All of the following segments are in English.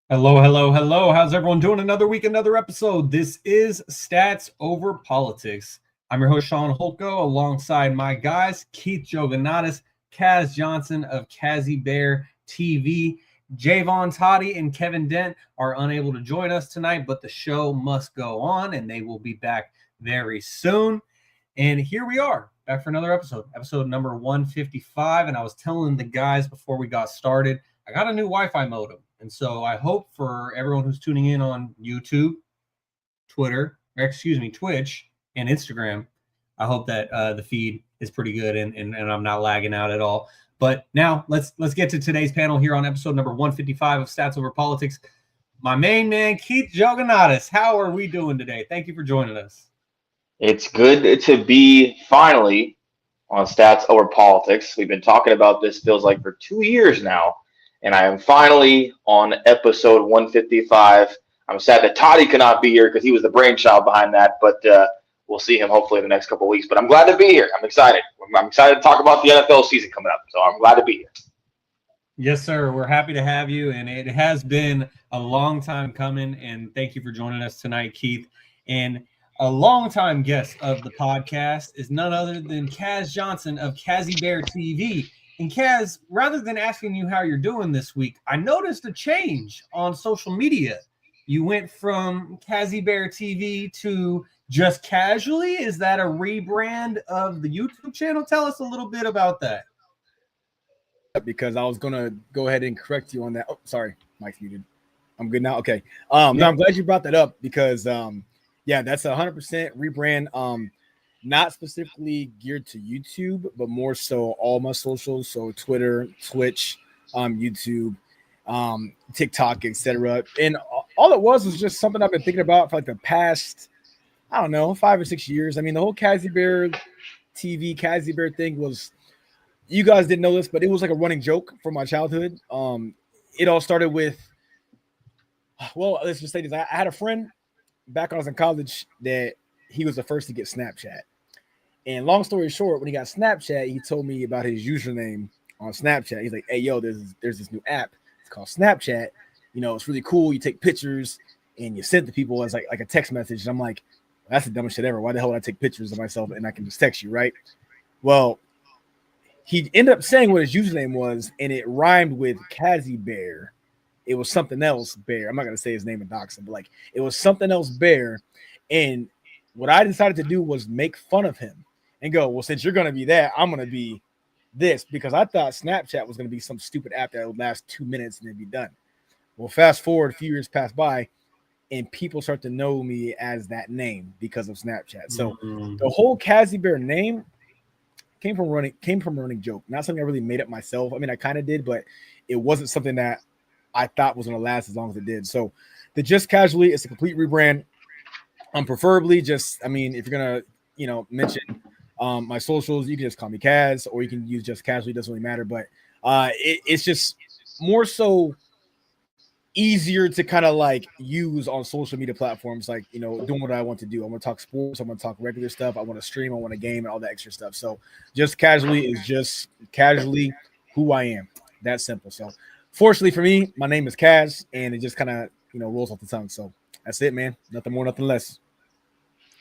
Hello, hello, hello. How's everyone doing? Another week, another episode. This is Stats Over Politics. I'm your host, Sean Holko, alongside my guys, Keith Jouganatos, Kaz Johnson of Kazzybear TV. Jaevon Toddy and Kevin Dent are unable to join us tonight, but the show must go on, and they will be back very soon. And here we are, back for another episode number 155. And I was telling the guys before we got started, I got a new Wi-Fi modem. And so I hope for everyone who's tuning in on YouTube, Twitch, and Instagram, I hope that the feed is pretty good and I'm not lagging out at all. But now let's get to today's panel here on episode number 155 of Stats Over Politics. My main man, Keith Jouganatos. How are we doing today? Thank you for joining us. It's good to be finally on Stats Over Politics. We've been talking about this, feels like, for 2 years now. And I am finally on episode 155. I'm sad that Toddy cannot be here because he was the brainchild behind that, but we'll see him hopefully in the next couple of weeks. But I'm glad to be here. I'm excited. I'm excited to talk about the NFL season coming up, so I'm glad to be here. Yes, sir. We're happy to have you, and it has been a long time coming, and thank you for joining us tonight, Keith. And a longtime guest of the podcast is none other than Kaz Johnson of Kazzybear TV. And Kaz, rather than asking you how you're doing this week, I noticed a change on social media. You went from Kazzybear TV to Just Casually. Is that a rebrand of the YouTube channel? Tell us a little bit about that. Because I was going to go ahead and correct you on that. Oh, sorry. Mike's muted. I'm good now. Okay. No, I'm glad you brought that up because, that's 100% rebrand. Not specifically geared to YouTube, but more so all my socials. So Twitter, Twitch, YouTube, TikTok, etc. And all it was just something I've been thinking about for like the past, 5 or 6 years. I mean, the whole Kazzybear TV, Kazzybear thing was, you guys didn't know this, but it was like a running joke from my childhood. It all started with, let's just say this. I had a friend back when I was in college that he was the first to get Snapchat. And long story short, when he got Snapchat, he told me about his username on Snapchat. He's like, hey, yo, there's this new app. It's called Snapchat. It's really cool. You take pictures and you send to people as like a text message. And I'm like, that's the dumbest shit ever. Why the hell would I take pictures of myself and I can just text you, right? Well, he ended up saying what his username was, and it rhymed with Kazzybear. It was something else, Bear. I'm not going to say his name and dox him, but like it was something else, Bear. And what I decided to do was make fun of him and go, well, since you're going to be that, I'm going to be this, because I thought Snapchat was going to be some stupid app that would last 2 minutes and then be done. Well, fast forward, a few years pass by, and people start to know me as that name because of Snapchat. So the whole Kazzybear name came from a running joke, not something I really made up myself. I mean, I kind of did, but it wasn't something that I thought was going to last as long as it did. So the Just Casually is a complete rebrand. Preferably just, if you're going to, mention my socials, you can just call me Kaz, or you can use Just Casually. It doesn't really matter, but it's just more so easier to kind of like use on social media platforms, like, doing what I want to do. I want to talk sports. I want to talk regular stuff. I want to stream. I want to game and all that extra stuff. So Just Casually is just casually who I am. That simple. So fortunately for me, my name is Kaz, and it just kind of, rolls off the tongue. So that's it, man. Nothing more, nothing less.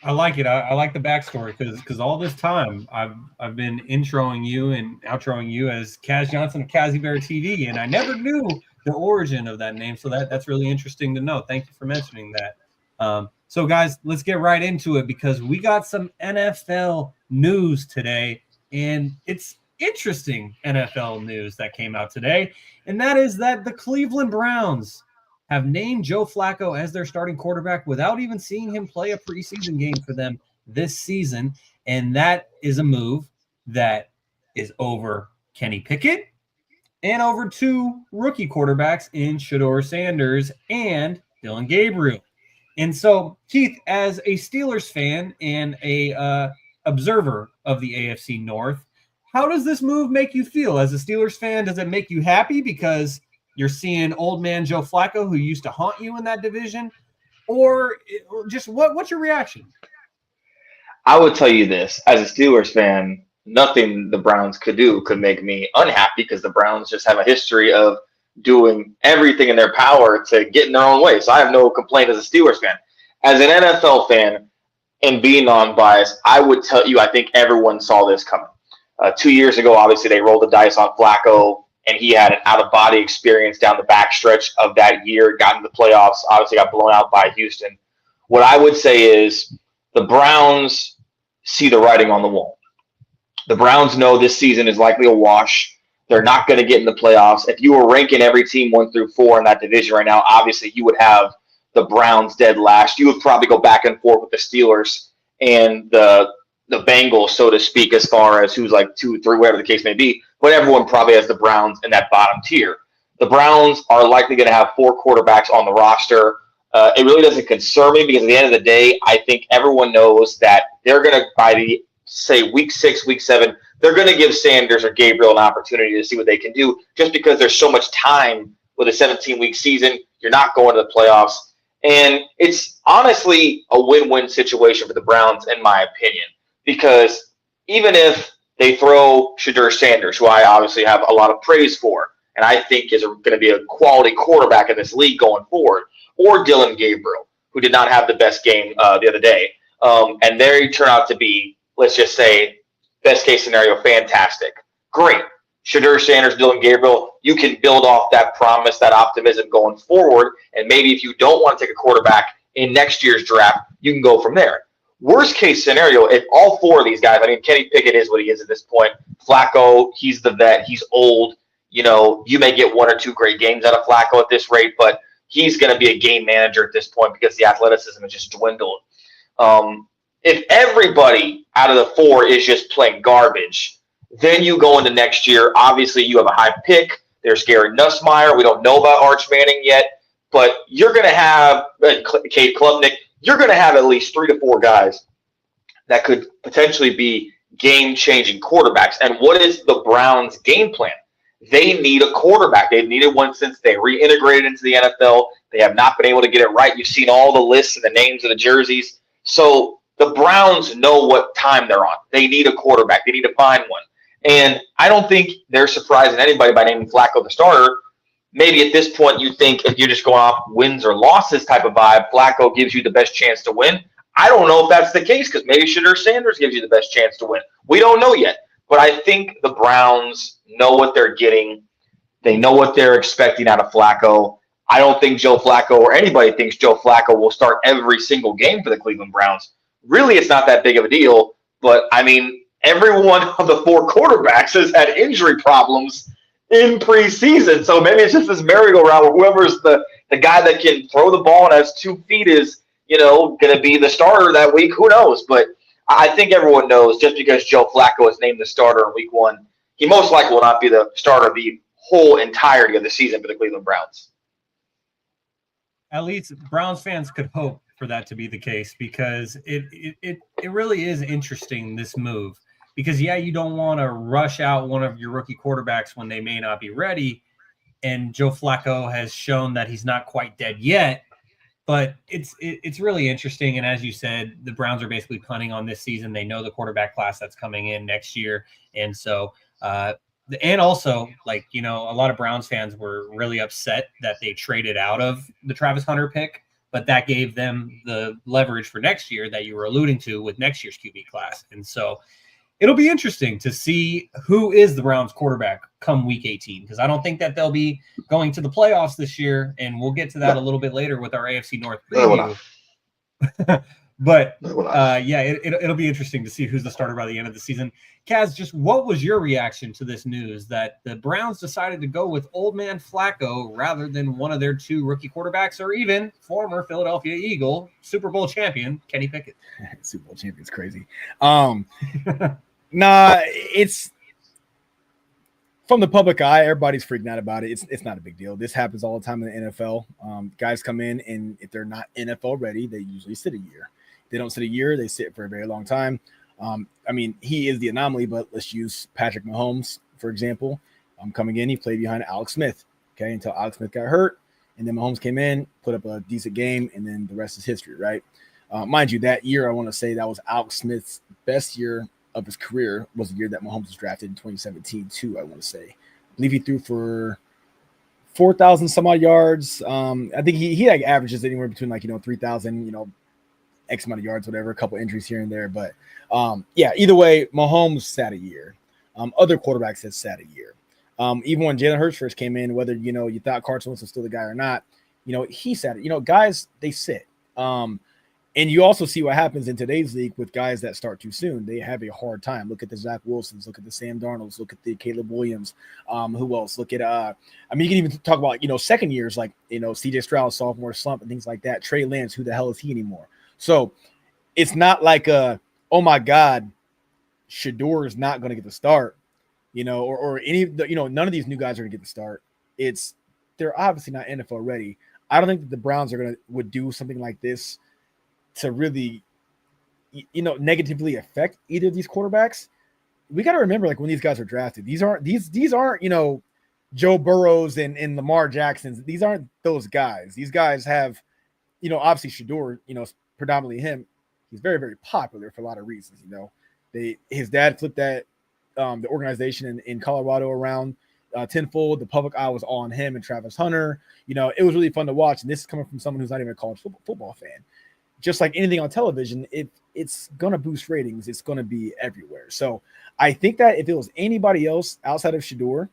I like it. I like the backstory because all this time I've been introing you and outroing you as Kaz Johnson of Kazzybear TV, and I never knew the origin of that name. So that's really interesting to know. Thank you for mentioning that. So guys, let's get right into it because we got some NFL news today, and it's interesting NFL news that came out today, and that is that the Cleveland Browns have named Joe Flacco as their starting quarterback without even seeing him play a preseason game for them this season. And that is a move that is over Kenny Pickett and over two rookie quarterbacks in Shedeur Sanders and Dylan Gabriel. And so, Keith, as a Steelers fan and a observer of the AFC North, how does this move make you feel? As a Steelers fan, does it make you happy because you're seeing old man Joe Flacco, who used to haunt you in that division? Or just what's your reaction? I would tell you this. As a Steelers fan, nothing the Browns could do could make me unhappy because the Browns just have a history of doing everything in their power to get in their own way. So I have no complaint as a Steelers fan. As an NFL fan, and being non-biased, I would tell you I think everyone saw this coming. 2 years ago, obviously, they rolled the dice on Flacco, and he had an out-of-body experience down the backstretch of that year, got into the playoffs, obviously got blown out by Houston. What I would say is the Browns see the writing on the wall. The Browns know this season is likely a wash. They're not going to get in the playoffs. If you were ranking every team 1 through 4 in that division right now, obviously you would have the Browns dead last. You would probably go back and forth with the Steelers and the Bengals, so to speak, as far as who's like 2, 3, whatever the case may be. But everyone probably has the Browns in that bottom tier. The Browns are likely going to have 4 quarterbacks on the roster. It really doesn't concern me because at the end of the day, I think everyone knows that they're going to, by the, say, week 6, week 7, they're going to give Sanders or Gabriel an opportunity to see what they can do just because there's so much time with a 17-week season. You're not going to the playoffs. And it's honestly a win-win situation for the Browns, in my opinion, because even if they throw Shadur Sanders, who I obviously have a lot of praise for, and I think is going to be a quality quarterback in this league going forward, or Dylan Gabriel, who did not have the best game the other day, and they turn out to be, let's just say, best case scenario, fantastic. Great. Shadur Sanders, Dylan Gabriel, you can build off that promise, that optimism going forward. And maybe if you don't want to take a quarterback in next year's draft, you can go from there. Worst case scenario, if all 4 of these guys, I mean, Kenny Pickett is what he is at this point. Flacco, he's the vet. He's old. You know, you may get 1 or 2 great games out of Flacco at this rate, but he's going to be a game manager at this point because the athleticism has just dwindled. If everybody out of the 4 is just playing garbage, then you go into next year. Obviously, you have a high pick. There's Gary Nussmeier. We don't know about Arch Manning yet, but you're going to have Cade Klubnik. You're going to have at least 3 to 4 guys that could potentially be game-changing quarterbacks. And what is the Browns' game plan? They need a quarterback. They've needed one since they reintegrated into the NFL. They have not been able to get it right. You've seen all the lists and the names of the jerseys. So the Browns know what time they're on. They need a quarterback. They need to find one. And I don't think they're surprising anybody by naming Flacco the starter. Maybe at this point you think if you're just going off wins or losses type of vibe, Flacco gives you the best chance to win. I don't know if that's the case because maybe Shadur Sanders gives you the best chance to win. We don't know yet. But I think the Browns know what they're getting. They know what they're expecting out of Flacco. I don't think Joe Flacco or anybody thinks Joe Flacco will start every single game for the Cleveland Browns. Really, it's not that big of a deal. But, I mean, every one of the 4 quarterbacks has had injury problems in preseason. So maybe it's just this merry-go-round where whoever's the guy that can throw the ball and has 2 feet is, you know, going to be the starter that week. Who knows? But I think everyone knows just because Joe Flacco is named the starter in week 1, he most likely will not be the starter the whole entirety of the season for the Cleveland Browns. At least Browns fans could hope for that to be the case because it really is interesting, this move. Because, yeah, you don't want to rush out one of your rookie quarterbacks when they may not be ready. And Joe Flacco has shown that he's not quite dead yet. But it's really interesting. And as you said, the Browns are basically planning on this season. They know the quarterback class that's coming in next year. And so, and also, like, you know, a lot of Browns fans were really upset that they traded out of the Travis Hunter pick. But that gave them the leverage for next year that you were alluding to with next year's QB class. And so it'll be interesting to see who is the Browns quarterback come week 18, because I don't think that they'll be going to the playoffs this year, and we'll get to that a little bit later with our AFC North preview. But yeah, it'll be interesting to see who's the starter by the end of the season. Kaz, just what was your reaction to this news that the Browns decided to go with old man Flacco rather than one of their 2 rookie quarterbacks, or even former Philadelphia Eagle Super Bowl champion Kenny Pickett? Super Bowl champion's crazy. Nah, it's from the public eye. Everybody's freaking out about it. It's not a big deal. This happens all the time in the NFL. Guys come in, and if they're not NFL ready, they usually sit a year. If they don't sit a year, they sit for a very long time. I mean, he is the anomaly, but let's use Patrick Mahomes, for example. Coming in, he played behind Alex Smith, okay, until Alex Smith got hurt. And then Mahomes came in, put up a decent game, and then the rest is history, right? Mind you, that year, I want to say that was Alex Smith's best year of his career, was the year that Mahomes was drafted in 2017 too, I want to say. I believe he threw for 4,000 some odd yards. I think he like averages anywhere between 3,000, X amount of yards, whatever, a couple injuries here and there. But yeah, either way, Mahomes sat a year. Other quarterbacks have sat a year. Even when Jalen Hurts first came in, whether you thought Carson Wentz was still the guy or not, he sat it. Guys, they sit. And you also see what happens in today's league with guys that start too soon. They have a hard time. Look at the Zach Wilsons. Look at the Sam Darnolds. Look at the Caleb Williams. Who else? Look at you can even talk about second years like C.J. Stroud, sophomore slump, and things like that. Trey Lance, who the hell is he anymore? So it's not like oh my God, Shador is not going to get the start, or any of the, none of these new guys are going to get the start. They're obviously not NFL ready. I don't think that the Browns would do something like this to really, negatively affect either of these quarterbacks. We got to remember, when these guys are drafted, these aren't Joe Burrows and Lamar Jacksons. These aren't those guys. These guys have, obviously Shador, predominantly him. He's very, very popular for a lot of reasons. His dad flipped the organization in Colorado around tenfold. The public eye was all on him and Travis Hunter. It was really fun to watch. And this is coming from someone who's not even a college football fan. Just like anything on television, it's going to boost ratings. It's going to be everywhere. So I think that if it was anybody else outside of Shador,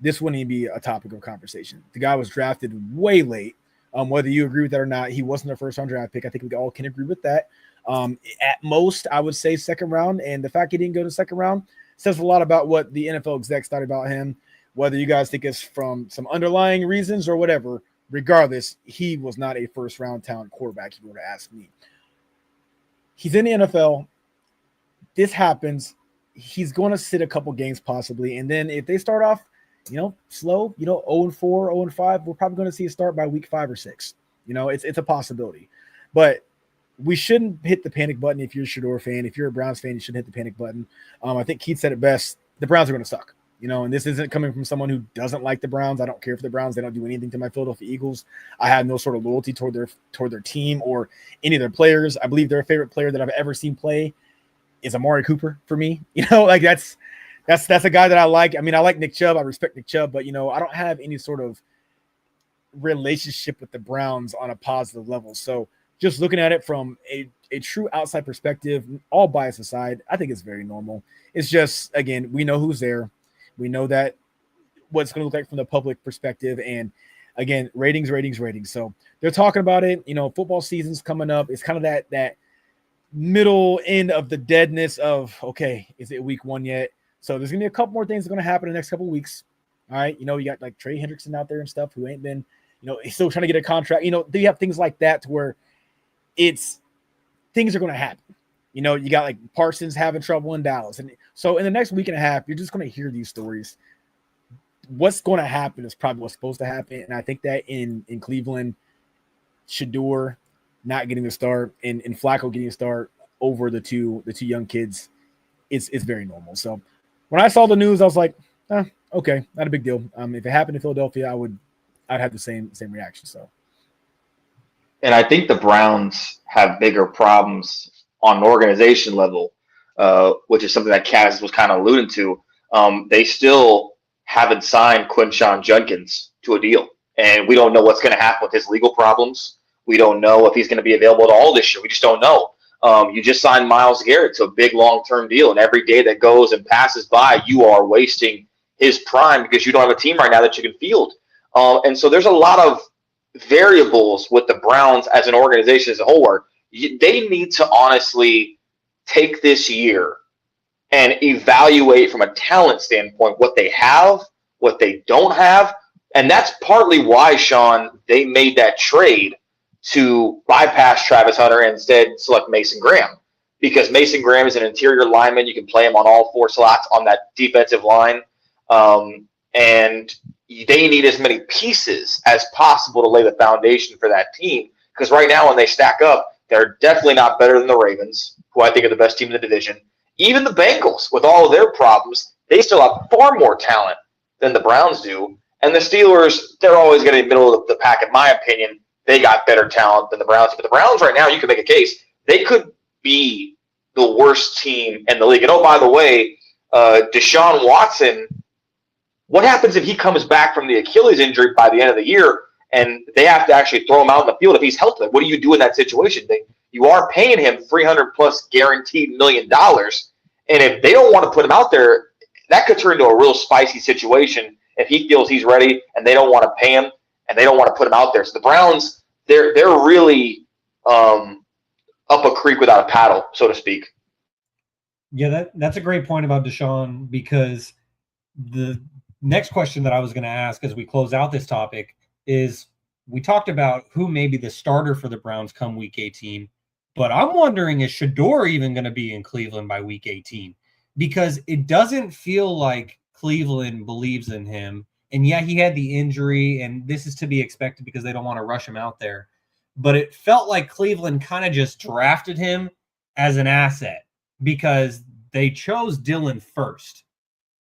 this wouldn't even be a topic of conversation. The guy was drafted way late. Whether you agree with that or not, he wasn't a first-round draft pick. I think we all can agree with that. At most, I would say second round. And the fact he didn't go to second round says a lot about what the NFL execs thought about him, whether you guys think it's from some underlying reasons or whatever. Regardless, he was not a first-round talent quarterback, if you were to ask me. He's in the NFL. This happens. He's going to sit a couple games possibly. And then if they start off, slow, 0-4, 0-5, we're probably going to see a start by week 5 or 6. It's a possibility. But we shouldn't hit the panic button if you're a Shador fan. If you're a Browns fan, you shouldn't hit the panic button. I think Keith said it best. The Browns are going to suck. And this isn't coming from someone who doesn't like the Browns. I don't care for the Browns. They don't do anything to my Philadelphia Eagles. I have no sort of loyalty toward their team or any of their players. I believe their favorite player that I've ever seen play is Amari Cooper for me. That's a guy that I like. I mean, I like Nick Chubb. I respect Nick Chubb, but I don't have any sort of relationship with the Browns on a positive level. So just looking at it from a true outside perspective, all bias aside, I think it's very normal. It's just, again, we know who's there. We know that what it's going to look like from the public perspective. And again, ratings. So they're talking about it. Football season's coming up. It's kind of that middle end of the deadness of, okay, is it week 1 yet? So there's going to be a couple more things that are going to happen in the next couple of weeks. All right. You got like Trey Hendrickson out there and stuff who ain't been, he's still trying to get a contract. Do you have things like that to where things are going to happen? You got like Parsons having trouble in Dallas. And so in the next week and a half, you're just going to hear these stories. What's going to happen is probably what's supposed to happen. And I think that in Cleveland, Shador not getting the start and Flacco getting a start over the two young kids, it's very normal. So when I saw the news, I was like, okay, not a big deal. If it happened in Philadelphia, I'd have the same reaction. So. And I think the Browns have bigger problems on an organization level, which is something that Kaz was kind of alluding to. They still haven't signed Quinshon Judkins to a deal. And we don't know what's going to happen with his legal problems. We don't know if he's going to be available at all this year. We just don't know. You just signed Myles Garrett to a big long-term deal. And every day that goes and passes by, you are wasting his prime because you don't have a team right now that you can field. And so there's a lot of variables with the Browns as an organization as a whole where they need to honestly take this year and evaluate from a talent standpoint what they have, what they don't have. And that's partly why, Shaun, they made that trade to bypass Travis Hunter and instead select Mason Graham. Because Mason Graham is an interior lineman. You can play him on all 4 slots on that defensive line. And they need as many pieces as possible to lay the foundation for that team. Because right now when they stack up, they're definitely not better than the Ravens, who I think are the best team in the division. Even the Bengals, with all of their problems, they still have far more talent than the Browns do. And the Steelers, they're always going to be middle of the pack, in my opinion. They got better talent than the Browns. But the Browns right now, you can make a case, they could be the worst team in the league. And, oh, by the way, Deshaun Watson What happens if he comes back from the Achilles injury by the end of the year and they have to actually throw him out in the field if he's healthy? What do you do in that situation? You are paying him $300 plus guaranteed $1 million. And if they don't want to put him out there, that could turn into a real spicy situation if he feels he's ready and they don't want to pay him and they don't want to put him out there. So the Browns, they're really up a creek without a paddle, so to speak. Yeah, that's a great point about Deshaun, because the next question that I was going to ask as we close out this topic is, we talked about who may be the starter for the Browns come week 18, but I'm wondering, is Shedeur even going to be in Cleveland by week 18? Because it doesn't feel like Cleveland believes in him. And yeah, he had the injury, and this is to be expected because they don't want to rush him out there. But it felt like Cleveland kind of just drafted him as an asset because they chose Dylan first.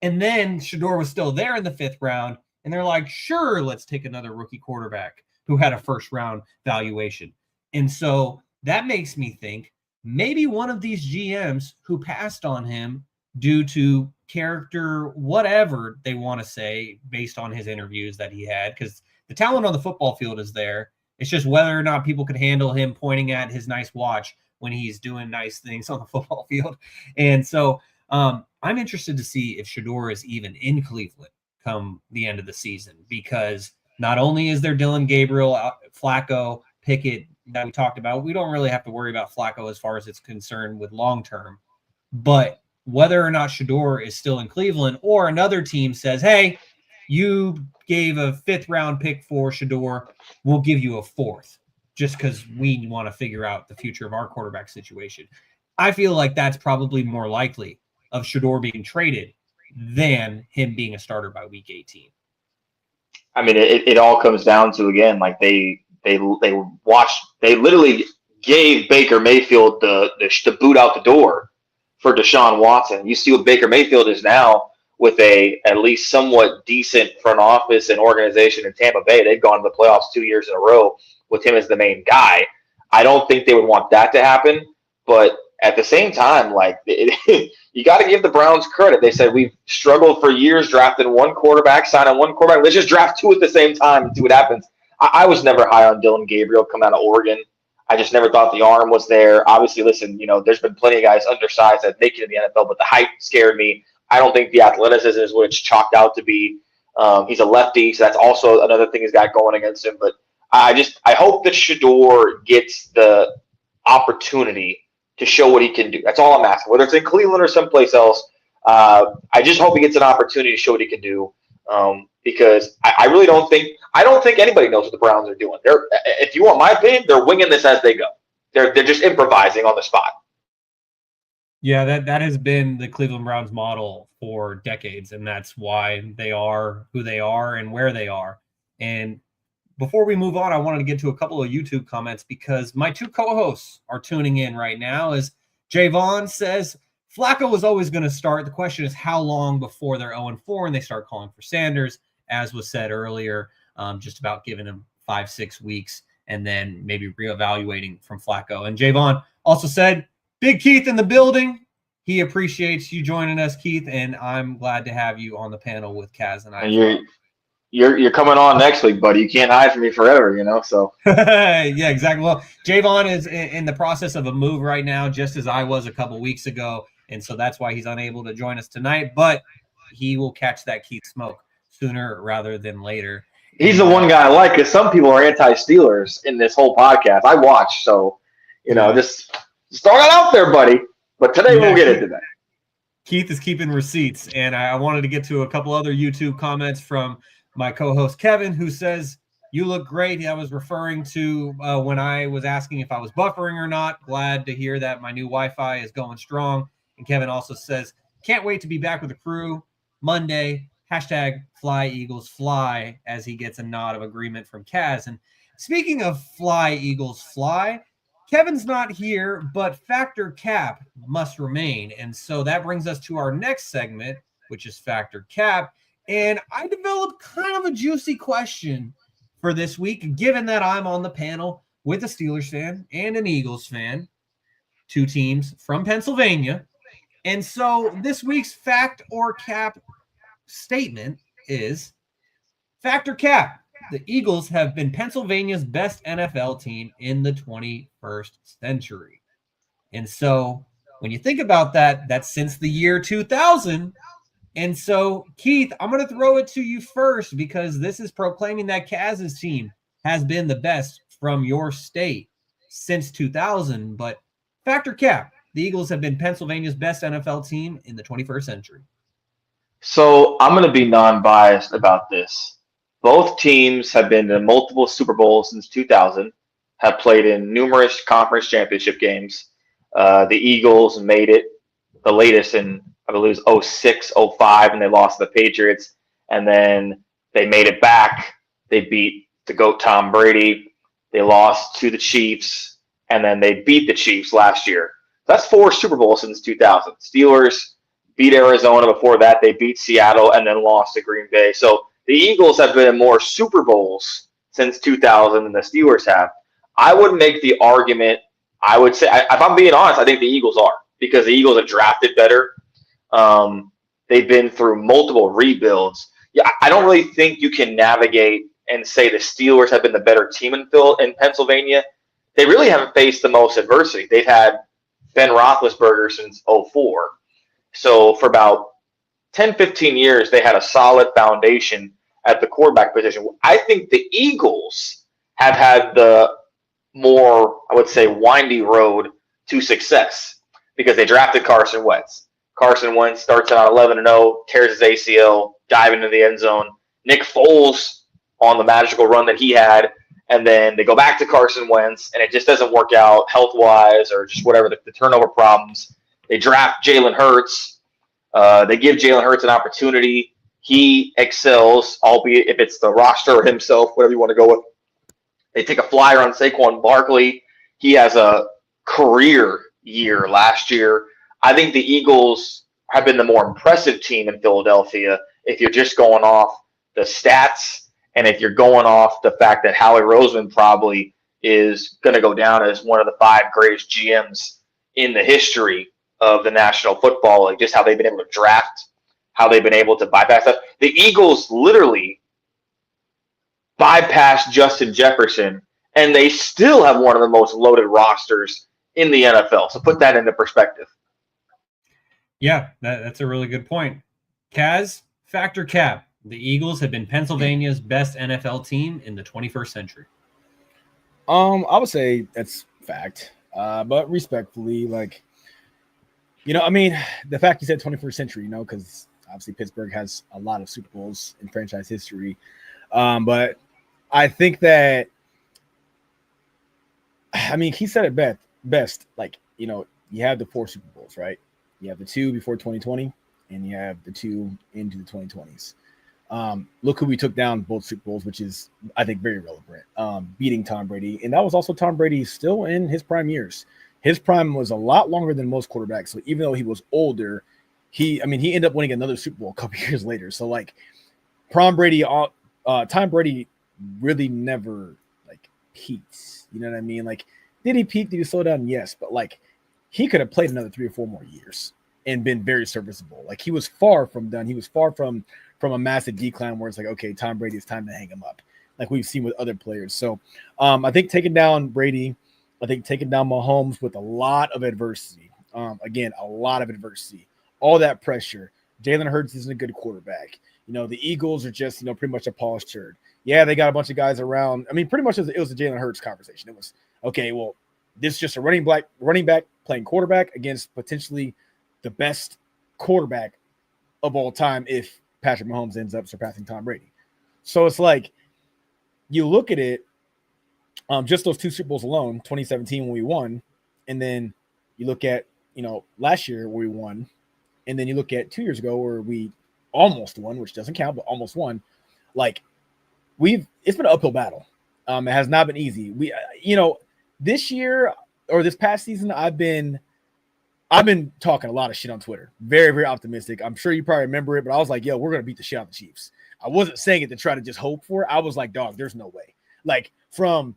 And then Shedeur was still there in the 5th round, and they're like, sure, let's take another rookie quarterback who had a first-round valuation. And so that makes me think maybe one of these GMs who passed on him due to character, whatever they want to say, based on his interviews that he had, because the talent on the football field is there. It's just whether or not people could handle him pointing at his nice watch when he's doing nice things on the football field. And so I'm interested to see if Shedeur is even in Cleveland come the end of the season, because not only is there Dylan Gabriel, Flacco, Pickett that we talked about, we don't really have to worry about Flacco as far as it's concerned with long-term, but whether or not Shedeur is still in Cleveland, or another team says, hey, you gave a 5th round pick for Shedeur, we'll give you a 4th just because we want to figure out the future of our quarterback situation. I feel like that's probably more likely of Shedeur being traded than him being a starter by week 18. I mean, it all comes down to, again, like they literally gave Baker Mayfield the boot out the door for Deshaun Watson. You see what Baker Mayfield is now with a at least somewhat decent front office and organization in Tampa Bay. They've gone to the playoffs 2 years in a row with him as the main guy. I don't think they would want that to happen, but at the same time, like you got to give the Browns credit. They said we've struggled for years drafting one quarterback, signing one quarterback. Let's just draft 2 at the same time and see what happens. I was never high on Dylan Gabriel coming out of Oregon. I just never thought the arm was there. Obviously, listen, there's been plenty of guys undersized that make it in the NFL, but the height scared me. I don't think the athleticism is what it's chalked out to be. He's a lefty, so that's also another thing he's got going against him. But I hope that Shedeur gets the opportunity to show what he can do. That's all I'm asking. Whether it's in Cleveland or someplace else, I just hope he gets an opportunity to show what he can do. Because I really don't think anybody knows what the Browns are doing. If you want my opinion, they're winging this as they go. They're just improvising on the spot. Yeah, that has been the Cleveland Browns model for decades, and that's why they are who they are and where they are. And before we move on, I wanted to get to a couple of YouTube comments because my 2 co-hosts are tuning in right now. As Jaevon says, Flacco was always going to start. The question is how long before they're 0-4 and they start calling for Sanders, as was said earlier, just about giving him 5-6 weeks and then maybe reevaluating from Flacco. And Jaevon also said, Big Keith in the building. He appreciates you joining us, Keith, and I'm glad to have you on the panel with Kaz and I. And you're coming on next week, buddy. You can't hide from me forever, so. Yeah, exactly. Well, Jaevon is in the process of a move right now, just as I was a couple weeks ago, and so that's why he's unable to join us tonight, but he will catch that Keith smoke sooner rather than later. He's the one guy I like, because some people are anti-Steelers in this whole podcast. I watch, so, just throw it out there, buddy. But today we'll get into that. Keith is keeping receipts, and I wanted to get to a couple other YouTube comments from my co-host Kevin, who says, you look great. I was referring to when I was asking if I was buffering or not. Glad to hear that my new Wi-Fi is going strong. And Kevin also says, can't wait to be back with the crew Monday. #Fly Eagles Fly, as he gets a nod of agreement from Kaz. And speaking of Fly Eagles Fly, Kevin's not here, but Factor Cap must remain. And so that brings us to our next segment, which is Factor Cap. And I developed kind of a juicy question for this week, given that I'm on the panel with a Steelers fan and an Eagles fan, 2 teams from Pennsylvania. And so this week's Fact or Cap statement is Factor Cap. The Eagles have been Pennsylvania's best NFL team in the 21st century. And so when you think about that, that's since the year 2000. And so, Keith, I'm going to throw it to you first because this is proclaiming that Kaz's team has been the best from your state since 2000. But Factor Cap, the Eagles have been Pennsylvania's best NFL team in the 21st century. So I'm going to be non-biased about this. Both teams have been to multiple Super Bowls since 2000, have played in numerous conference championship games. The Eagles made it the latest in, I believe, 06, 05, and they lost to the Patriots. And then they made it back. They beat the GOAT Tom Brady. They lost to the Chiefs, and then they beat the Chiefs last year. That's 4 Super Bowls since 2000. Steelers beat Arizona before that. They beat Seattle and then lost to Green Bay. So the Eagles have been in more Super Bowls since 2000 than the Steelers have. I would make the argument, I would say, if I'm being honest, I think the Eagles are because the Eagles have drafted better. They've been through multiple rebuilds. Yeah, I don't really think you can navigate and say the Steelers have been the better team in Pennsylvania. They really haven't faced the most adversity. They've had Ben Roethlisberger since 04. So for about 10, 15 years, they had a solid foundation at the quarterback position. I think the Eagles have had the more, I would say, windy road to success because they drafted Carson Wentz. Carson Wentz starts out 11-0, tears his ACL, diving into the end zone. Nick Foles on the magical run that he had, and then they go back to Carson Wentz, and it just doesn't work out health-wise or just whatever, the turnover problems. They draft Jalen Hurts. They give Jalen Hurts an opportunity. He excels, albeit if it's the roster or himself, whatever you want to go with. They take a flyer on Saquon Barkley. He has a career year last year. I think the Eagles have been the more impressive team in Philadelphia if you're just going off the stats and if you're going off the fact that Howie Roseman probably is going to go down as one of the 5 greatest GMs in the history of the National Football League, just how they've been able to draft, how they've been able to bypass that. The Eagles literally bypassed Justin Jefferson, and they still have one of the most loaded rosters in the NFL. So put that into perspective. Yeah, that's a really good point. Kaz, Factor Cap. The Eagles have been Pennsylvania's best NFL team in the 21st century. I would say that's fact. But respectfully, the fact you said 21st century, because obviously Pittsburgh has a lot of Super Bowls in franchise history. But I think that, he said it best. You have the 4 Super Bowls, right? You have the 2 before 2020, and you have the 2 into the 2020s. Look who we took down both Super Bowls, which is, I think, very relevant, beating Tom Brady. And that was also Tom Brady still in his prime years. His prime was a lot longer than most quarterbacks. So even though he was older, he ended up winning another Super Bowl a couple years later. So Tom Brady really never peaked. You know what I mean? Did he peak? Did he slow down? Yes. But he could have played another 3 or 4 more years and been very serviceable. He was far from done. He was far from a massive decline where it's okay, Tom Brady, it's time to hang him up, like we've seen with other players. So I think taking down Brady, I think taking down Mahomes with a lot of adversity. Again, a lot of adversity, all that pressure. Jalen Hurts isn't a good quarterback. The Eagles are just, pretty much a polished turd. Yeah, they got a bunch of guys around. Pretty much it was a Jalen Hurts conversation. It was, okay, well, this is just a running back playing quarterback against potentially the best quarterback of all time if Patrick Mahomes ends up surpassing Tom Brady. So it's you look at it, just those 2 Super Bowls alone, 2017 when we won, and then you look at, last year where we won, and then you look at 2 years ago where we almost won, which doesn't count, but almost won. It's been an uphill battle. It has not been easy. This year or this past season, I've been talking a lot of shit on Twitter. Very, very optimistic. I'm sure you probably remember it, but I was like, yo, we're going to beat the shit out of the Chiefs. I wasn't saying it to try to just hope for it. I was like, dog, there's no way. From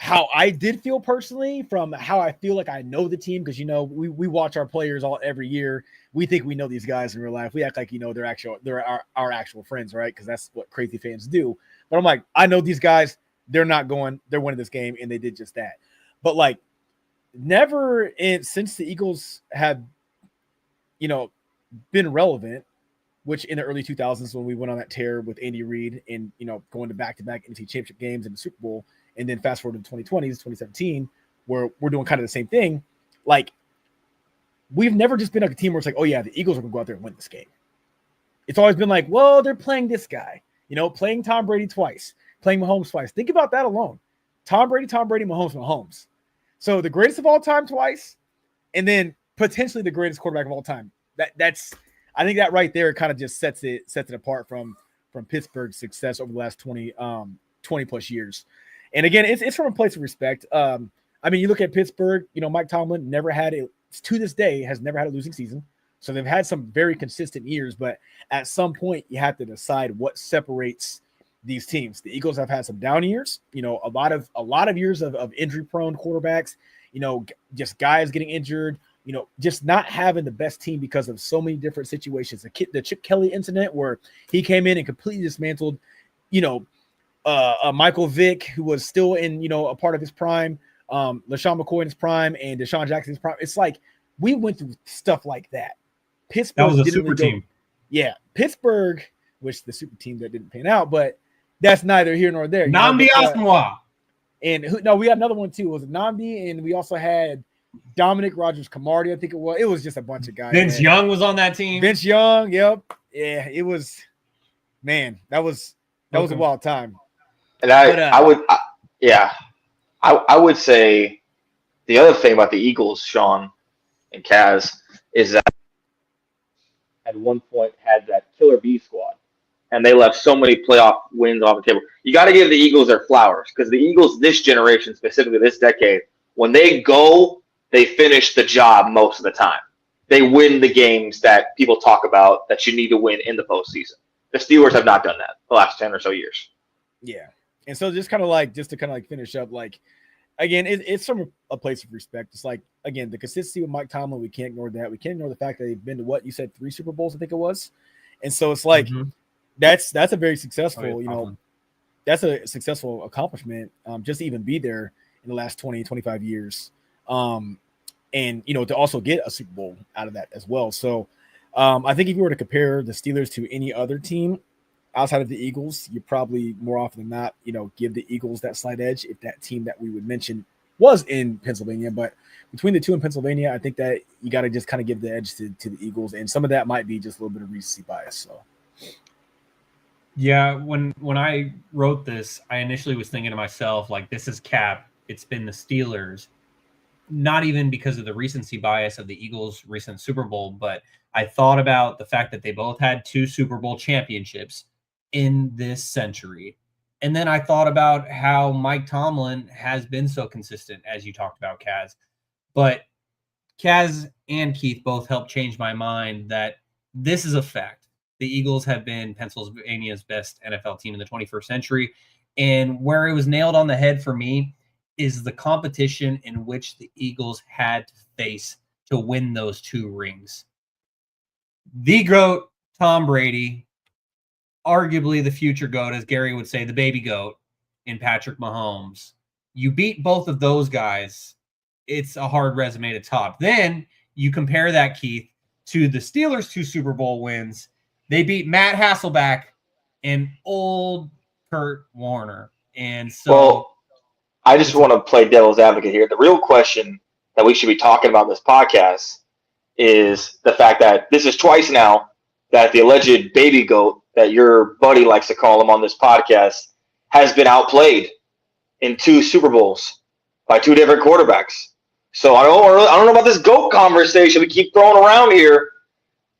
how I did feel personally, from how I feel like I know the team, because we watch our players every year. We think we know these guys in real life. We act like they're our actual friends, right? Because that's what crazy fans do. But I'm like, I know these guys. They're winning this game, and they did just that. But like, never since the Eagles have, been relevant, which in the early 2000s when we went on that tear with Andy Reid and going to back-to-back NFC Championship games in the Super Bowl. And then fast forward to the 2020s, 2017, where we're doing kind of the same thing. Like, we've never just been like a team where it's like, oh yeah, the Eagles are going to go out there and win this game. It's always been like, well, they're playing this guy, playing Tom Brady twice, playing Mahomes twice. Think about that alone. Tom Brady, Mahomes. So the greatest of all time twice, and then potentially the greatest quarterback of all time. I think that right there kind of just sets it apart from Pittsburgh's success over the last 20 plus years. And again, it's from a place of respect. I mean, you look at Pittsburgh, Mike Tomlin to this day has never had a losing season. So they've had some very consistent years, but at some point you have to decide what separates these teams. The Eagles have had some down years, a lot of years of injury prone quarterbacks, just guys getting injured, just not having the best team because of so many different situations. The Chip Kelly incident where he came in and completely dismantled, Michael Vick, who was still in, a part of his prime, LaShawn McCoy in his prime, and Deshaun Jackson in his prime. It's like we went through stuff like that. Pittsburgh, that was a super team. Yeah, Pittsburgh, which the super team that didn't pan out, but that's neither here nor there. Nnamdi Asomugha. And we had another one too. It was Nnamdi, and we also had Dominic Rodgers-Cromartie, I think it was. It was just a bunch of guys. Vince Young was on that team. Vince Young, yep. Yeah, it was. Man, that was a wild time. And I would say the other thing about the Eagles, Shaun and Kaz, is that at one point had that killer B squad, and they left so many playoff wins off the table. You got to give the Eagles their flowers, because the Eagles this generation, specifically this decade, when they go, they finish the job most of the time. They win the games that people talk about that you need to win in the postseason. The Steelers have not done that the last 10 or so years. Yeah. And so just to finish up, like, again, it's from a place of respect. It's like, again, the consistency with Mike Tomlin, we can't ignore that. We can't ignore the fact that they've been to what you said, 3 Super Bowls, I think it was. And so it's like, that's a very successful, that's a successful accomplishment, just to even be there in the last 20, 25 years. And, to also get a Super Bowl out of that as well. So I think if you were to compare the Steelers to any other team outside of the Eagles, you probably more often than not, give the Eagles that slight edge if that team that we would mention was in Pennsylvania. But between the two in Pennsylvania, I think that you got to just kind of give the edge to the Eagles. And some of that might be just a little bit of recency bias. So, yeah, when I wrote this, I initially was thinking to myself, like, this is cap. It's been the Steelers. Not even because of the recency bias of the Eagles' recent Super Bowl, but I thought about the fact that they both had 2 Super Bowl championships in this century. And then I thought about how Mike Tomlin has been so consistent, as you talked about, Kaz. But Kaz and Keith both helped change my mind that this is a fact. The Eagles have been Pennsylvania's best NFL team in the 21st century. And where it was nailed on the head for me is the competition in which the Eagles had to face to win those 2 rings. The GOAT, Tom Brady, arguably the future GOAT, as Gary would say, the baby GOAT in Patrick Mahomes. You beat both of those guys, it's a hard resume to top. Then you compare that, Keith, to the Steelers' 2 Super Bowl wins. They beat Matt Hasselbeck and old Kurt Warner. And so... Well, I just want to play devil's advocate here. The real question that we should be talking about in this podcast is the fact that this is twice now that the alleged baby GOAT, that your buddy likes to call him on this podcast, has been outplayed in 2 Super Bowls by 2 different quarterbacks. So I don't know about this GOAT conversation we keep throwing around here.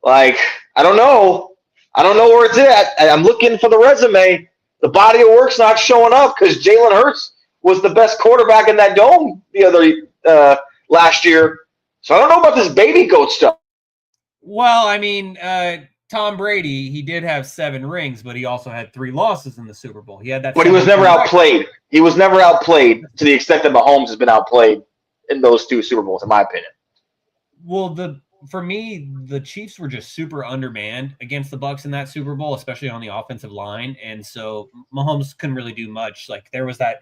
Like, I don't know where it's at. I'm looking for the resume. The body of work's not showing up because Jalen Hurts was the best quarterback in that dome the other last year. So I don't know about this baby GOAT stuff. Well, I mean, Tom Brady, he did have 7 rings, but he also had 3 losses in the Super Bowl. He had that. But he was never outplayed. He was never outplayed to the extent that Mahomes has been outplayed in those 2 Super Bowls, in my opinion. Well, for me, the Chiefs were just super undermanned against the Bucs in that Super Bowl, especially on the offensive line, and so Mahomes couldn't really do much. Like there was that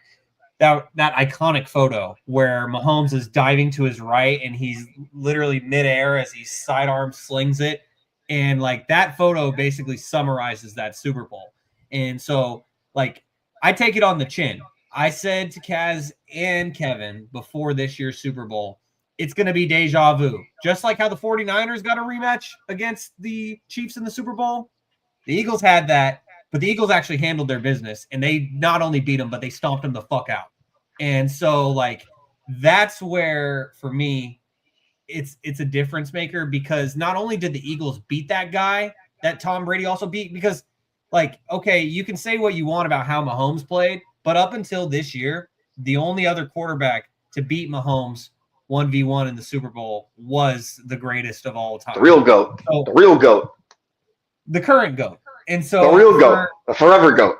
iconic photo where Mahomes is diving to his right and he's literally midair as he sidearm slings it, and like that photo basically summarizes that Super Bowl. And so, like, I take it on the chin. I said to Kaz and Kevin before this year's Super Bowl, it's going to be deja vu. Just like how the 49ers got a rematch against the Chiefs in the Super Bowl. The Eagles had that, but the Eagles actually handled their business, and they not only beat them, but they stomped them the fuck out. And so, like, that's where, for me, it's a difference maker, because not only did the Eagles beat that guy that Tom Brady also beat, because, like, okay, you can say what you want about how Mahomes played, but up until this year, the only other quarterback to beat Mahomes 1v1 in the Super Bowl was the greatest of all time. The real GOAT. So, the real GOAT. The current GOAT. And so the real GOAT. The forever GOAT.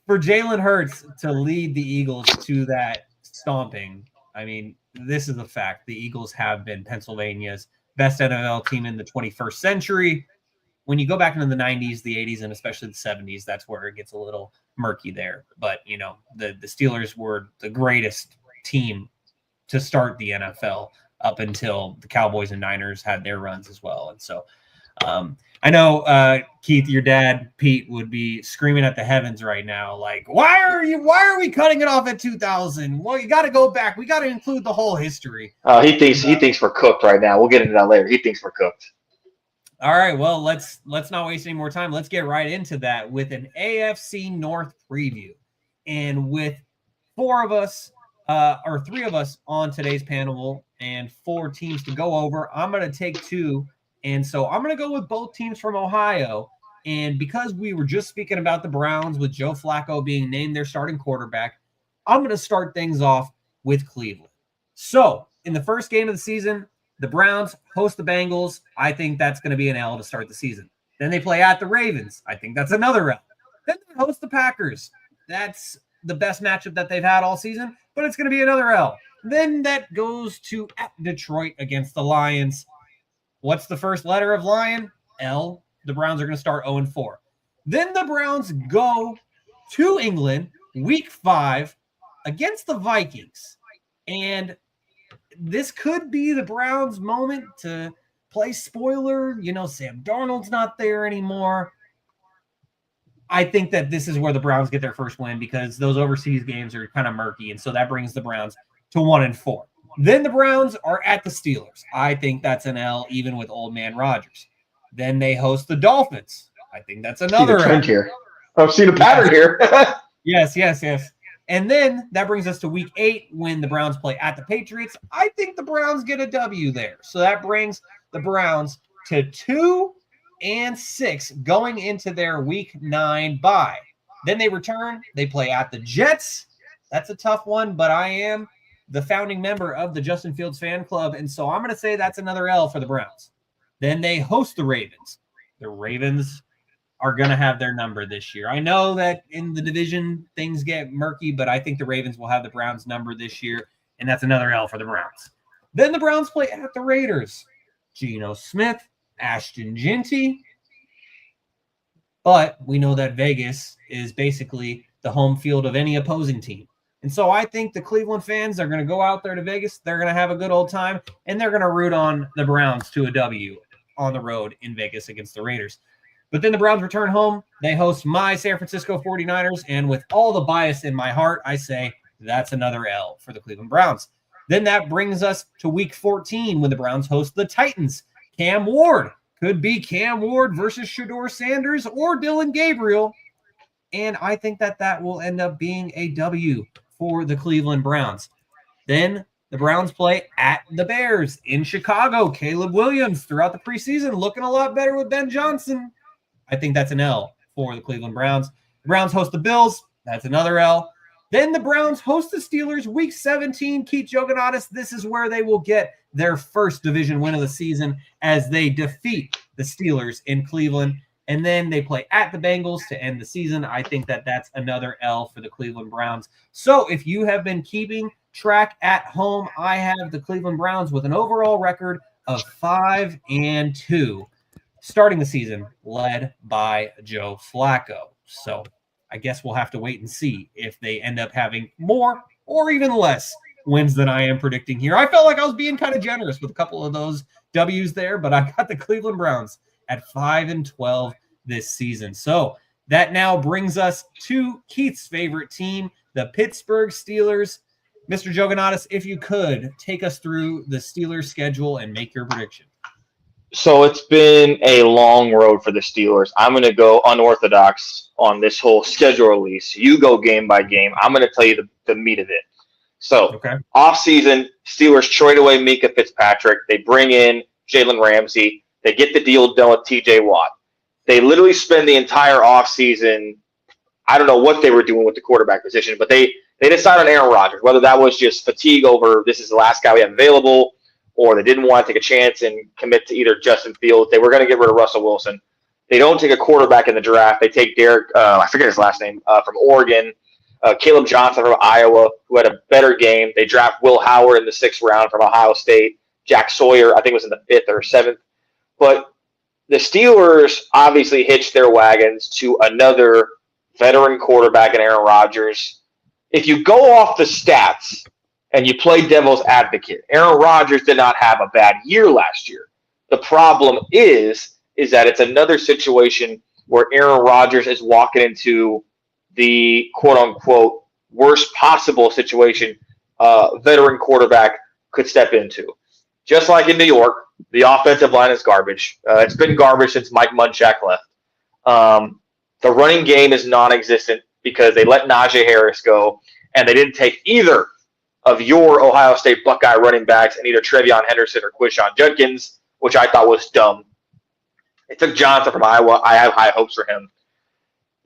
For Jalen Hurts to lead the Eagles to that stomping, I mean, this is a fact. The Eagles have been Pennsylvania's best NFL team in the 21st century. When you go back into the 90s, the 80s, and especially the 70s, that's where it gets a little murky there. But, you know, the Steelers were the greatest team to start the NFL up until the Cowboys and Niners had their runs as well. And so I know, Keith, your dad, Pete, would be screaming at the heavens right now, like, why are we cutting it off at 2000? Well, you got to go back. We got to include the whole history. He thinks we're cooked right now. We'll get into that later. He thinks we're cooked. All right, well, let's not waste any more time. Let's get right into that with an AFC North preview. And with 3 of us on today's panel and 4 teams to go over, I'm going to take 2. And so I'm going to go with both teams from Ohio. And because we were just speaking about the Browns with Joe Flacco being named their starting quarterback, I'm going to start things off with Cleveland. So in the first game of the season, the Browns host the Bengals. I think that's going to be an L to start the season. Then they play at the Ravens. I think that's another L. Then they host the Packers. That's the best matchup that they've had all season, but it's going to be another L. Then that goes to at Detroit against the Lions. What's the first letter of Lion? L. The Browns are going to start 0-4. Then the Browns go to England, week 5, against the Vikings. And this could be the Browns' moment to play spoiler. You know, Sam Darnold's not there anymore. I think that this is where the Browns get their first win, because those overseas games are kind of murky. And so that brings the Browns to 1-4. Then the Browns are at the Steelers. I think that's an L, even with old man Rodgers. Then they host the Dolphins. I think that's another trend here. I've seen a pattern here. Yes. And then that brings us to week 8 when the Browns play at the Patriots. I think the Browns get a W there. So that brings the Browns to 2-6 going into their week 9 bye. Then they return. They play at the Jets. That's a tough one, but I am the founding member of the Justin Fields fan club, and so I'm going to say that's another L for the Browns. Then they host the Ravens. The Ravens are going to have their number this year. I know that in the division things get murky, but I think the Ravens will have the Browns' number this year, and that's another L for the Browns. Then the Browns play at the Raiders. Geno Smith, Ashton Ginty. But we know that Vegas is basically the home field of any opposing team. And so I think the Cleveland fans are going to go out there to Vegas. They're going to have a good old time, and they're going to root on the Browns to a W on the road in Vegas against the Raiders. But then the Browns return home. They host my San Francisco 49ers, and with all the bias in my heart, I say that's another L for the Cleveland Browns. Then that brings us to week 14 when the Browns host the Titans. Cam Ward. Could be Cam Ward versus Shedeur Sanders or Dylan Gabriel. And I think that will end up being a W for the Cleveland Browns. Then the Browns play at the Bears in Chicago. Caleb Williams throughout the preseason looking a lot better with Ben Johnson. I think that's an L for the Cleveland Browns. The Browns host the Bills. That's another L. Then the Browns host the Steelers week 17. Keith Jouganatos, this is where they will get their first division win of the season as they defeat the Steelers in Cleveland. And then they play at the Bengals to end the season. I think that that's another L for the Cleveland Browns. So if you have been keeping track at home, I have the Cleveland Browns with an overall record of 5-2, starting the season led by Joe Flacco. So I guess we'll have to wait and see if they end up having more or even less wins than I am predicting here. I felt like I was being kind of generous with a couple of those W's there, but I got the Cleveland Browns at 5-12 this season. So that now brings us to Keith's favorite team, the Pittsburgh Steelers. Mr. Jouganatos, if you could take us through the Steelers schedule and make your prediction. So it's been a long road for the Steelers. I'm going to go unorthodox on this whole schedule release. You go game by game. I'm going to tell you the meat of it. So, Off-season, Steelers trade away Mika Fitzpatrick. They bring in Jalen Ramsey. They get the deal done with T.J. Watt. They literally spend the entire offseason, I don't know what they were doing with the quarterback position, but they decided on Aaron Rodgers, whether that was just fatigue over this is the last guy we have available, or they didn't want to take a chance and commit to either Justin Fields. They were going to get rid of Russell Wilson. They don't take a quarterback in the draft. They take Derek, I forget his last name, from Oregon, Caleb Johnson from Iowa, who had a better game. They draft Will Howard in the 6th round from Ohio State. Jack Sawyer, I think, was in the 5th or 7th. But the Steelers obviously hitched their wagons to another veteran quarterback in Aaron Rodgers. If you go off the stats and you play devil's advocate, Aaron Rodgers did not have a bad year last year. The problem is that it's another situation where Aaron Rodgers is walking into the quote-unquote worst possible situation veteran quarterback could step into. Just like in New York, the offensive line is garbage. It's been garbage since Mike Munchak left. The running game is non-existent because they let Najee Harris go, and they didn't take either of your Ohio State Buckeye running backs and either Trevion Henderson or Quishon Judkins, which I thought was dumb. They took Johnson from Iowa. I have high hopes for him.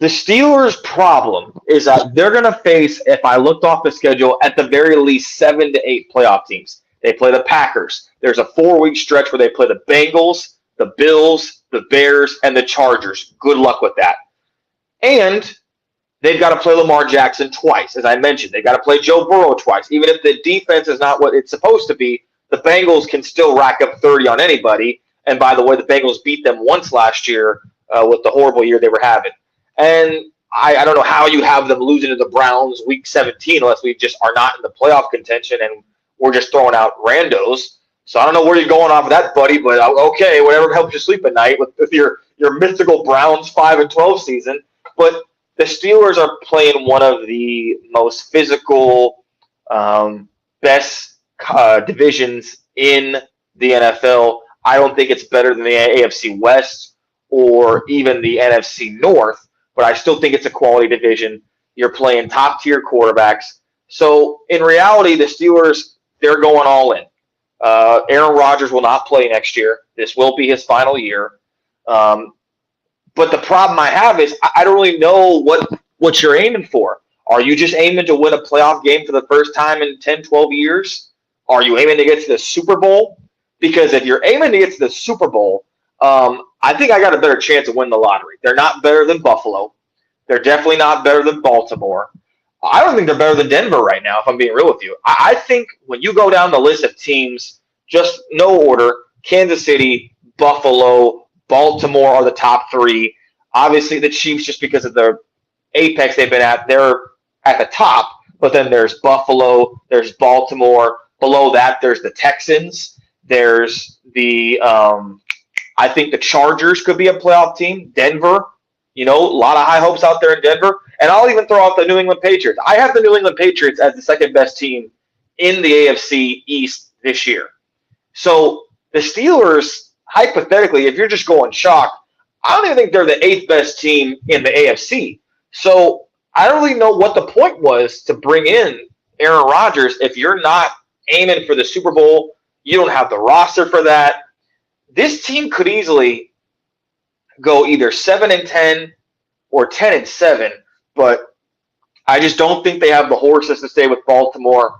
The Steelers' problem is that they're going to face, if I looked off the schedule, at the very least 7 to 8 playoff teams. They play the Packers. There's a 4-week stretch where they play the Bengals, the Bills, the Bears, and the Chargers. Good luck with that. And they've got to play Lamar Jackson twice, as I mentioned. They've got to play Joe Burrow twice. Even if the defense is not what it's supposed to be, the Bengals can still rack up 30 on anybody. And by the way, the Bengals beat them once last year with the horrible year they were having. And I don't know how you have them losing to the Browns week 17 unless we just are not in the playoff contention and we're just throwing out randos. So I don't know where you're going off of that, buddy, but okay, whatever helps you sleep at night with your mythical Browns 5-12 season. But the Steelers are playing one of the most physical, best divisions in the NFL. I don't think it's better than the AFC West or even the NFC North, but I still think it's a quality division. You're playing top-tier quarterbacks. So in reality, the Steelers, they're going all in. Aaron Rodgers will not play next year. This will be his final year. But the problem I have is I don't really know what you're aiming for. Are you just aiming to win a playoff game for the first time in 10, 12 years? Are you aiming to get to the Super Bowl? Because if you're aiming to get to the Super Bowl, I think I got a better chance of winning the lottery. They're not better than Buffalo. They're definitely not better than Baltimore. I don't think they're better than Denver right now, if I'm being real with you. I think when you go down the list of teams, just no order, Kansas City, Buffalo, Baltimore are the top 3. Obviously, the Chiefs, just because of the apex they've been at, they're at the top. But then there's Buffalo, there's Baltimore. Below that, there's the Texans. There's the I think the Chargers could be a playoff team. Denver, a lot of high hopes out there in Denver. And I'll even throw out the New England Patriots. I have the New England Patriots as the second best team in the AFC East this year. So the Steelers, hypothetically, if you're just going shock, I don't even think they're the 8th best team in the AFC. So I don't really know what the point was to bring in Aaron Rodgers if you're not aiming for the Super Bowl. You don't have the roster for that. This team could easily go either 7-10 or 10-7, but I just don't think they have the horses to stay with Baltimore.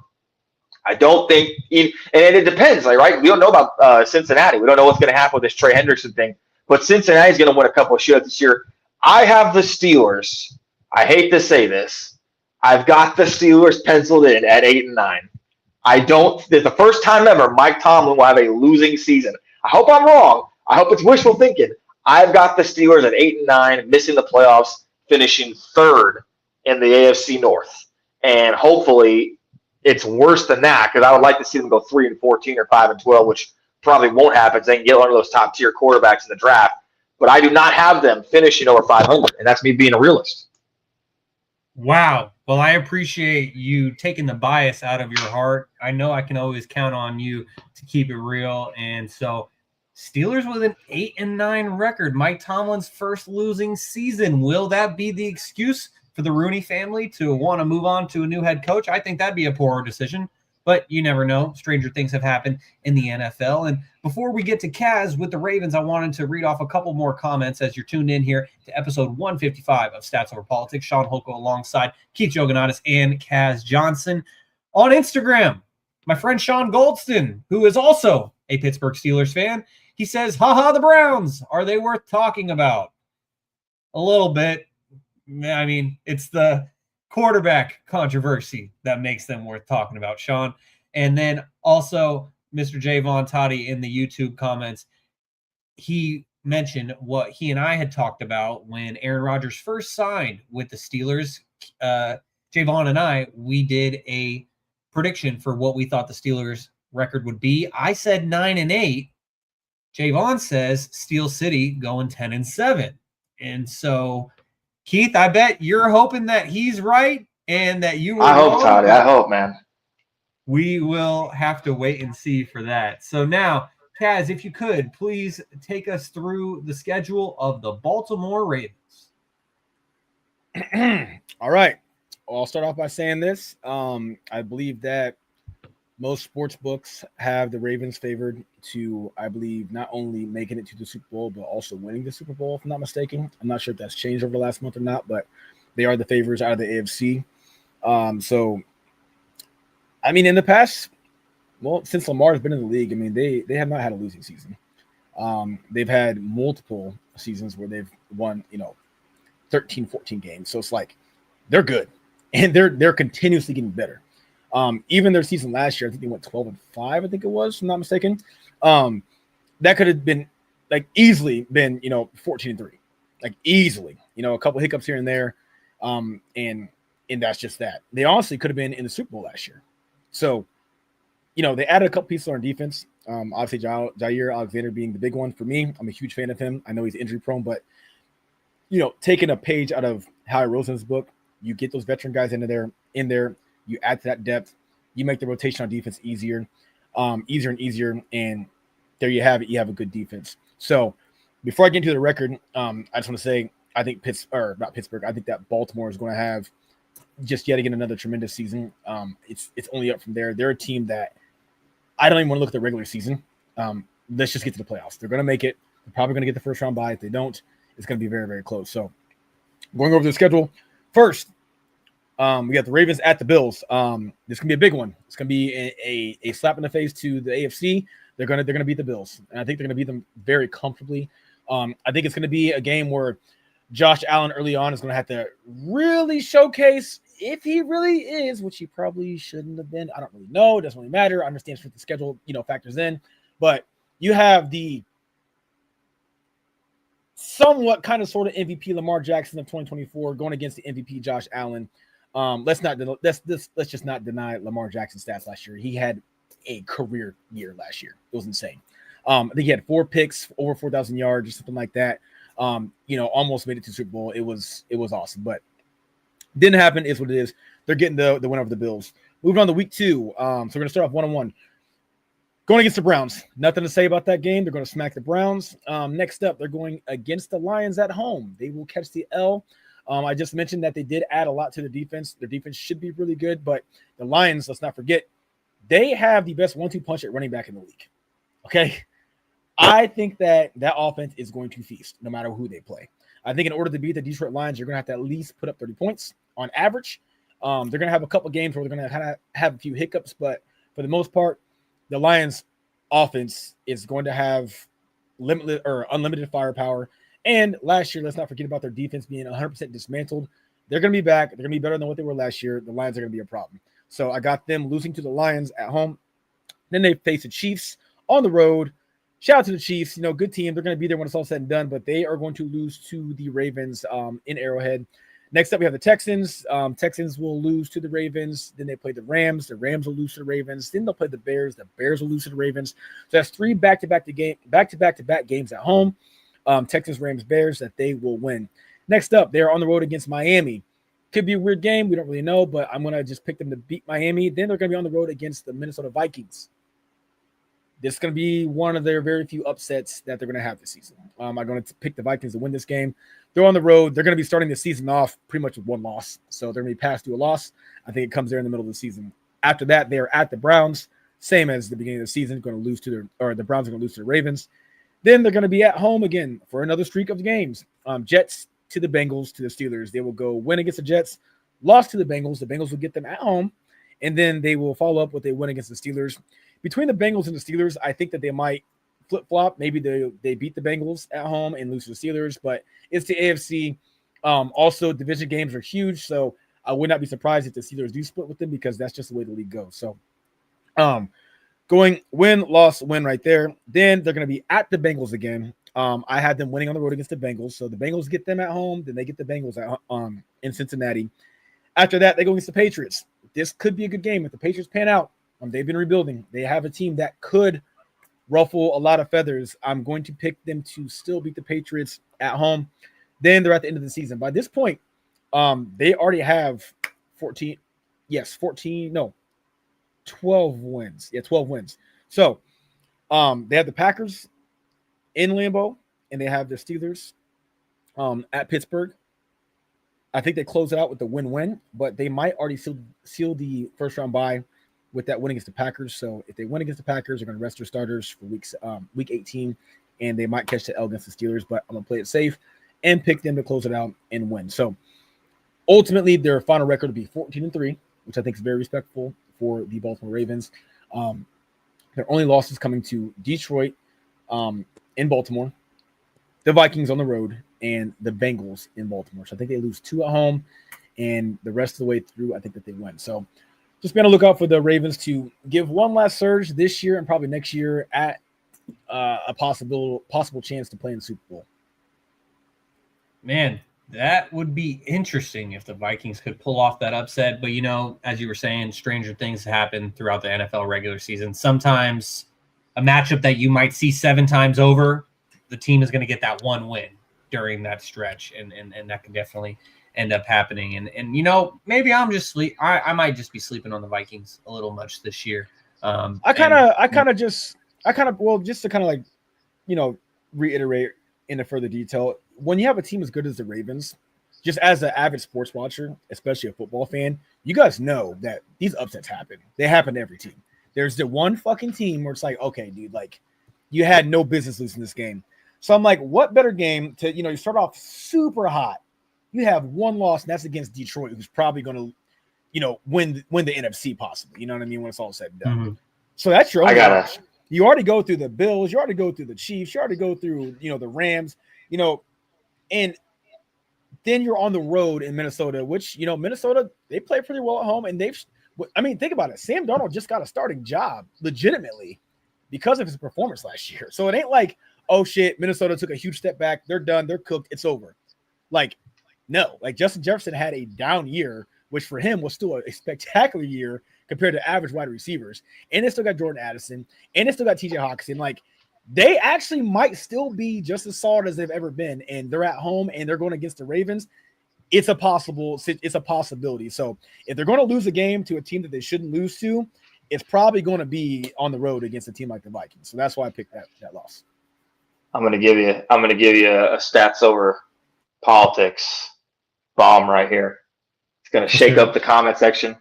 I don't think, and it depends, like, right? We don't know about Cincinnati. We don't know what's going to happen with this Trey Hendrickson thing. But Cincinnati's going to win a couple of shows this year. I have the Steelers. I hate to say this. I've got the Steelers penciled in at 8-9. I don't. It's the first time ever Mike Tomlin will have a losing season. I hope I'm wrong. I hope it's wishful thinking. I've got the Steelers at 8-9, missing the playoffs, finishing third in the AFC North, and hopefully it's worse than that because I would like to see them go 3-14 or 5-12, which probably won't happen because they can get one of those top tier quarterbacks in the draft. But I do not have them finishing over 500, and that's me being a realist. Wow. Well, I appreciate you taking the bias out of your heart. I know I can always count on you to keep it real. And so Steelers with an 8-9 record, Mike Tomlin's first losing season. Will that be the excuse for the Rooney family to want to move on to a new head coach? I think that'd be a poor decision, but you never know. Stranger things have happened in the NFL. And before we get to Kaz with the Ravens, I wanted to read off a couple more comments as you're tuned in here to episode 155 of Stats Over Politics. Sean Holko alongside Keith Jouganatos and Kaz Johnson. On Instagram, my friend Sean Goldston, who is also a Pittsburgh Steelers fan, he says, haha, the Browns, are they worth talking about? A little bit. I mean, it's the quarterback controversy that makes them worth talking about, Sean. And then also Mr. Jaevon Toddy in the YouTube comments, he mentioned what he and I had talked about when Aaron Rodgers first signed with the Steelers. Jaevon and I, we did a prediction for what we thought the Steelers record would be. I said 9-8. Jaevon says Steel City going 10-7. And so, Keith, I bet you're hoping that he's right and that you were I hope, wrong. Toddy. I hope, man. We will have to wait and see for that. So now, Kaz, if you could, please take us through the schedule of the Baltimore Ravens. All right. Well, I'll start off by saying this. I believe that most sports books have the Ravens favored to, I believe, not only making it to the Super Bowl, but also winning the Super Bowl, if I'm not mistaken. I'm not sure if that's changed over the last month or not, but they are the favorites out of the AFC. So, I mean, in the past, well, since Lamar has been in the league, I mean, they have not had a losing season. They've had multiple seasons where they've won, 13, 14 games. So it's like they're good, and they're continuously getting better. Even their season last year, I think they went 12-5, I think it was, if I'm not mistaken. That could have been easily been, 14-3, easily, a couple hiccups here and there. And that's just that. They honestly could have been in the Super Bowl last year. So, they added a couple pieces on defense. Obviously Jair Alexander being the big one for me. I'm a huge fan of him. I know he's injury prone, but taking a page out of Howie Roseman's book, you get those veteran guys in there, you add to that depth, you make the rotation on defense easier and easier, and there you have it. You have a good defense. So before I get into the record, I just want to say I think not Pittsburgh. I think that Baltimore is going to have just yet again another tremendous season. It's only up from there. They're a team that I don't even want to look at the regular season. Let's just get to the playoffs. They're going to make it. They're probably going to get the first round bye. If they don't, it's going to be very, very close. So going over the schedule first. We got the Ravens at the Bills. This can be a big one. It's going to be a slap in the face to the AFC. They're going to beat the Bills, and I think they're going to beat them very comfortably. I think it's going to be a game where Josh Allen early on is going to have to really showcase if he really is, which he probably shouldn't have been. I don't really know. It doesn't really matter. I understand the schedule, factors in, but you have the somewhat kind of sort of MVP Lamar Jackson of 2024 going against the MVP Josh Allen. Let's just not deny Lamar Jackson's stats last year. He had a career year last year. It was insane. I think he had 4 picks, over 4,000 yards, or something like that. Almost made it to the Super Bowl. It was awesome, but didn't happen. Is what it is. They're getting the win over the Bills. Moving on to week 2. So we're gonna start off 1-1. Going against the Browns. Nothing to say about that game. They're going to smack the Browns. Next up, they're going against the Lions at home. They will catch the L. I just mentioned that they did add a lot to their defense. Their defense should be really good, but the Lions, let's not forget, they have the best 1-2 punch at running back in the league. Okay? I think that offense is going to feast no matter who they play. I think in order to beat the Detroit Lions, you're going to have to at least put up 30 points on average. They're going to have a couple games where they're going to kind of have a few hiccups, but for the most part, the Lions offense is going to have limitless or unlimited firepower. And last year, let's not forget about their defense being 100% dismantled. They're going to be back. They're going to be better than what they were last year. The Lions are going to be a problem. So I got them losing to the Lions at home. Then they face the Chiefs on the road. Shout out to the Chiefs. Good team. They're going to be there when it's all said and done, but they are going to lose to the Ravens in Arrowhead. Next up, we have the Texans. Texans will lose to the Ravens. Then they play the Rams. The Rams will lose to the Ravens. Then they'll play the Bears. The Bears will lose to the Ravens. So that's 3 back-to-back games at home. Texans, Rams, Bears that they will win. Next up, they're on the road against Miami. Could be a weird game. We don't really know, but I'm going to just pick them to beat Miami. Then they're going to be on the road against the Minnesota Vikings. This is going to be one of their very few upsets that they're going to have this season. I'm going to pick the Vikings to win this game. They're on the road. They're going to be starting the season off pretty much with 1 loss. So they're going to be passed through a loss. I think it comes there in the middle of the season. After that, they are at the Browns. Same as the beginning of the season. The Browns are going to lose to the Ravens. Then they're going to be at home again for another streak of games. Jets to the Bengals to the Steelers. They will go win against the Jets, loss to the Bengals. The Bengals will get them at home. And then they will follow up with a win against the Steelers. Between the Bengals and the Steelers, I think that they might flip-flop. Maybe they beat the Bengals at home and lose to the Steelers, but it's the AFC. Also, division games are huge, so I would not be surprised if the Steelers do split with them because that's just the way the league goes. So going win, loss, win right there. Then they're going to be at the Bengals again. I had them winning on the road against the Bengals, so the Bengals get them at home. Then they get the Bengals in Cincinnati. After that, they go against the Patriots. This could be a good game if the Patriots pan out. They've been rebuilding. They have a team that could ruffle a lot of feathers. I'm going to pick them to still beat the Patriots at home. Then they're at the end of the season. By this point, they already have 12 wins. Yeah, 12 wins. So they have the Packers in Lambeau, and they have the Steelers at Pittsburgh. I think they close it out with the win-win, but they might already seal the first-round bye with that win against the Packers. So if they win against the Packers, they're going to rest their starters for week 18, and they might catch the L against the Steelers, but I'm going to play it safe and pick them to close it out and win. So ultimately, their final record will be 14-3, which I think is very respectful for the Baltimore Ravens. Their only losses coming to Detroit in Baltimore, the Vikings on the road, and the Bengals in Baltimore. So I think they lose 2 at home, and the rest of the way through, I think that they win. So just be on the lookout for the Ravens to give one last surge this year and probably next year at a possible chance to play in the Super Bowl. Man, that would be interesting if the Vikings could pull off that upset. But, as you were saying, stranger things happen throughout the NFL regular season. Sometimes a matchup that you might see 7 times over, the team is going to get that one win during that stretch, and that can definitely end up happening. And maybe I'm just I might just be sleeping on the Vikings a little much this year. Just to reiterate into further detail, when you have a team as good as the Ravens, just as an avid sports watcher, especially a football fan, you guys know that these upsets happen. They happen to every team. There's the one fucking team where it's like, okay, dude, like you had no business losing this game. So I'm like, what better game to, you start off super hot. You have 1 loss, and that's against Detroit, who's probably going to, win the NFC possibly. You know what I mean? When it's all said and done. Mm-hmm. So that's your own. You already go through the Bills. You already go through the Chiefs. You already go through, the Rams, and then you're on the road in Minnesota, which, Minnesota, they play pretty well at home. And think about it. Sam Darnold just got a starting job legitimately because of his performance last year. So it ain't like, oh shit, Minnesota took a huge step back. They're done. They're cooked. It's over. Like, no, like Justin Jefferson had a down year, which for him was still a spectacular year compared to average wide receivers. And they still got Jordan Addison, and they still got TJ Hawkinson. Like, they actually might still be just as solid as they've ever been. And they're at home and they're going against the Ravens. It's a possibility. So if they're going to lose a game to a team that they shouldn't lose to, it's probably going to be on the road against a team like the Vikings. So that's why I picked that loss. I'm going to give you a stats over politics bomb right here. It's going to shake up the comment section.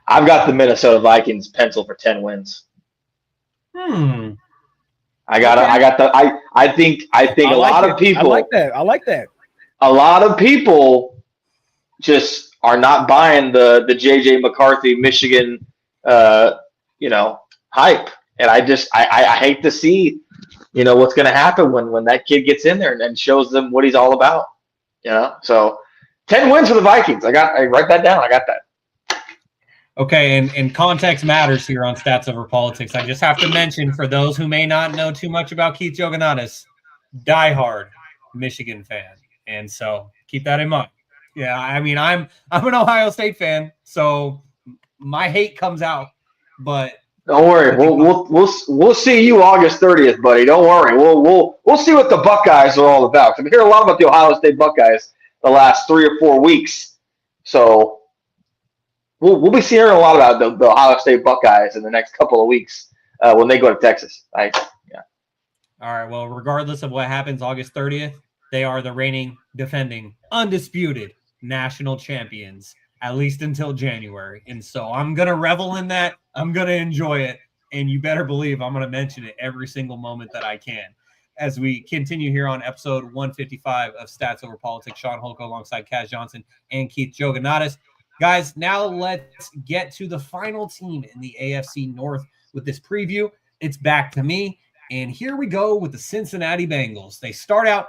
I've got the Minnesota Vikings pencil for 10 wins. I think a lot of people. I like that. A lot of people just are not buying the JJ McCarthy Michigan hype. And I hate to see what's going to happen when that kid gets in there and shows them what he's all about. So 10 wins for the Vikings. I write that down. I got that. Okay, and context matters here on Stats Over Politics. I just have to mention, for those who may not know too much about Keith Jouganatos, diehard Michigan fan, and so keep that in mind. Yeah, I mean, I'm an Ohio State fan, so my hate comes out. But don't worry, we'll see you August 30th, buddy. Don't worry, we'll see what the Buckeyes are all about. I've heard a lot about the Ohio State Buckeyes the last 3 or 4 weeks, so. We'll be hearing a lot about the Ohio State Buckeyes in the next couple of weeks when they go to Texas. Yeah. All right. Well, regardless of what happens August 30th, they are the reigning, defending, undisputed national champions, at least until January. And so I'm going to revel in that. I'm going to enjoy it. And you better believe I'm going to mention it every single moment that I can. As we continue here on episode 155 of Stats Over Politics, Shaun Holko alongside Kaz Johnson and Keith Jouganatos. Guys, now let's get to the final team in the AFC North with this preview. It's back to me, and here we go with the Cincinnati Bengals. They start out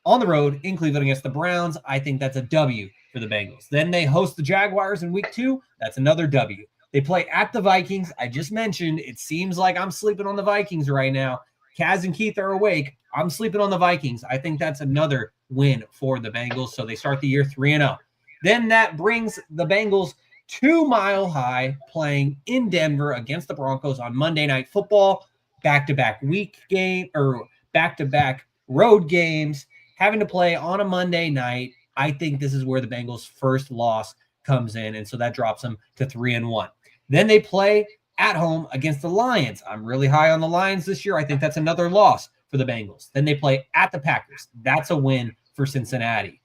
on the road in Cleveland against the Browns. I think that's a W for the Bengals. Then they host the Jaguars in week 2. That's another W. They play at the Vikings. I just mentioned it seems like I'm sleeping on the Vikings right now. Kaz and Keith are awake. I'm sleeping on the Vikings. I think that's another win for the Bengals, so they start the year 3-0. Then that brings the Bengals to Mile High, playing in Denver against the Broncos on Monday Night Football, back-to-back back-to-back road games, having to play on a Monday night. I think this is where the Bengals' first loss comes in, and so that drops them to 3-1. Then they play at home against the Lions. I'm really high on the Lions this year. I think that's another loss for the Bengals. Then they play at the Packers. That's a win for Cincinnati.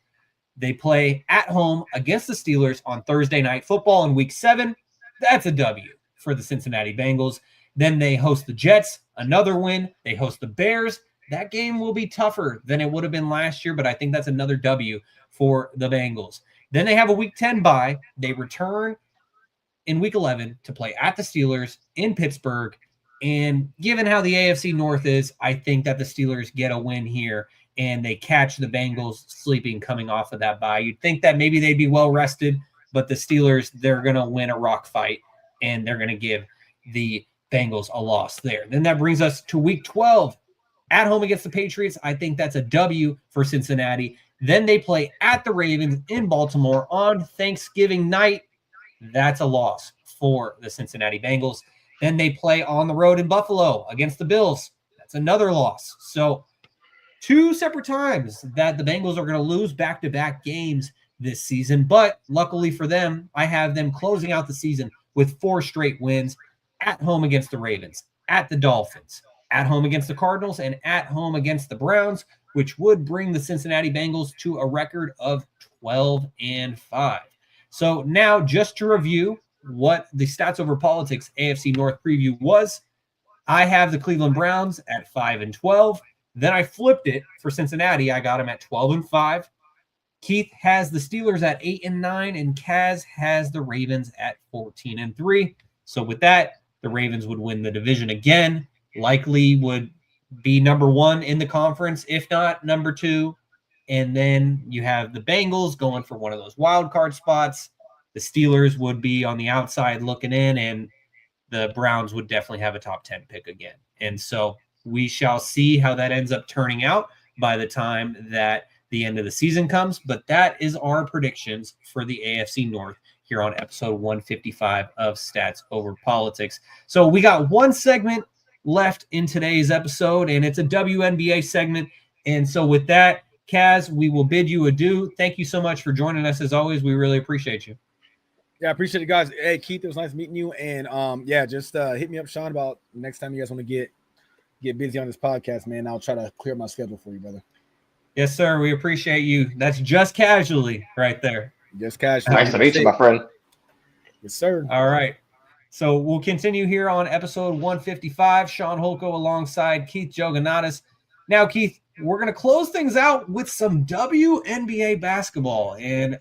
They play at home against the Steelers on Thursday Night Football in week 7. That's a W for the Cincinnati Bengals. Then they host the Jets, another win. They host the Bears. That game will be tougher than it would have been last year, but I think that's another W for the Bengals. Then they have a week 10 bye. They return in week 11 to play at the Steelers in Pittsburgh. And given how the AFC North is, I think that the Steelers get a win here and they catch the Bengals sleeping coming off of that bye. You'd think that maybe they'd be well rested, but the Steelers, they're going to win a rock fight, and they're going to give the Bengals a loss there. Then that brings us to week 12. At home against the Patriots, I think that's a W for Cincinnati. Then they play at the Ravens in Baltimore on Thanksgiving night. That's a loss for the Cincinnati Bengals. Then they play on the road in Buffalo against the Bills. That's another loss. So 2 separate times that the Bengals are going to lose back-to-back games this season. But luckily for them, I have them closing out the season with 4 straight wins at home against the Ravens, at the Dolphins, at home against the Cardinals, and at home against the Browns, which would bring the Cincinnati Bengals to a record of 12-5. So now just to review what the Stats Over Politics AFC North preview was, I have the Cleveland Browns at 5-12. Then I flipped it for Cincinnati. I got them at 12-5. Keith has the Steelers at 8-9, and Kaz has the Ravens at 14-3. So with that, the Ravens would win the division again, likely would be number 1 in the conference, if not number 2. And then you have the Bengals going for one of those wild card spots. The Steelers would be on the outside looking in, and the Browns would definitely have a top 10 pick again. And so we shall see how that ends up turning out by the time that the end of the season comes. But that is our predictions for the AFC North here on episode 155 of Stats Over Politics. So we got one segment left in today's episode, and it's a WNBA segment. And so with that, Kaz, we will bid you adieu. Thank you so much for joining us as always. We really appreciate you. Yeah, I appreciate it, guys. Hey, Keith, it was nice meeting you. And just hit me up, Shaun, about next time you guys want to get busy on this podcast, man. I'll try to clear my schedule for you, brother. Yes, sir. We appreciate you. That's just casually right there. Just casually. Nice to meet you, my friend. Yes, sir. All right. So we'll continue here on episode 155. Shaun Holko alongside Keith Jouganatos. Now, Keith, we're going to close things out with some WNBA basketball. And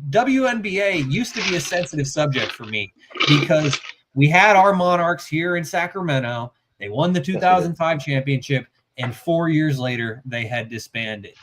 WNBA used to be a sensitive subject for me because we had our Monarchs here in Sacramento. They won the 2005 championship, and 4 years later, they had disbanded.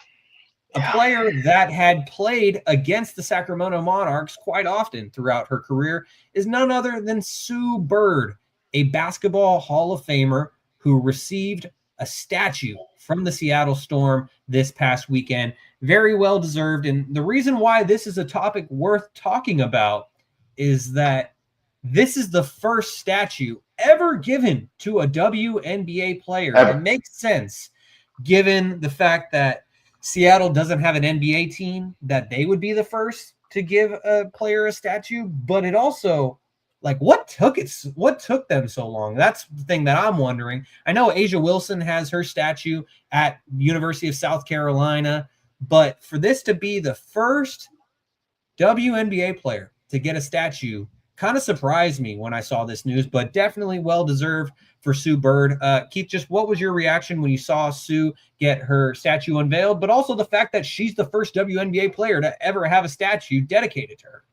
A player that had played against the Sacramento Monarchs quite often throughout her career is none other than Sue Bird, a basketball Hall of Famer who received a statue from the Seattle Storm this past weekend. Very well deserved. And the reason why this is a topic worth talking about is that this is the first statue ever given to a WNBA player. And it makes sense given the fact that Seattle doesn't have an NBA team, that they would be the first to give a player a statue. But it also, like, what took them so long? That's the thing that I'm wondering. I know Asia Wilson has her statue at University of South Carolina, but for this to be the first WNBA player to get a statue kind of surprised me when I saw this news, but definitely well-deserved for Sue Bird. Keith, just what was your reaction when you saw Sue get her statue unveiled, but also the fact that she's the first WNBA player to ever have a statue dedicated to her?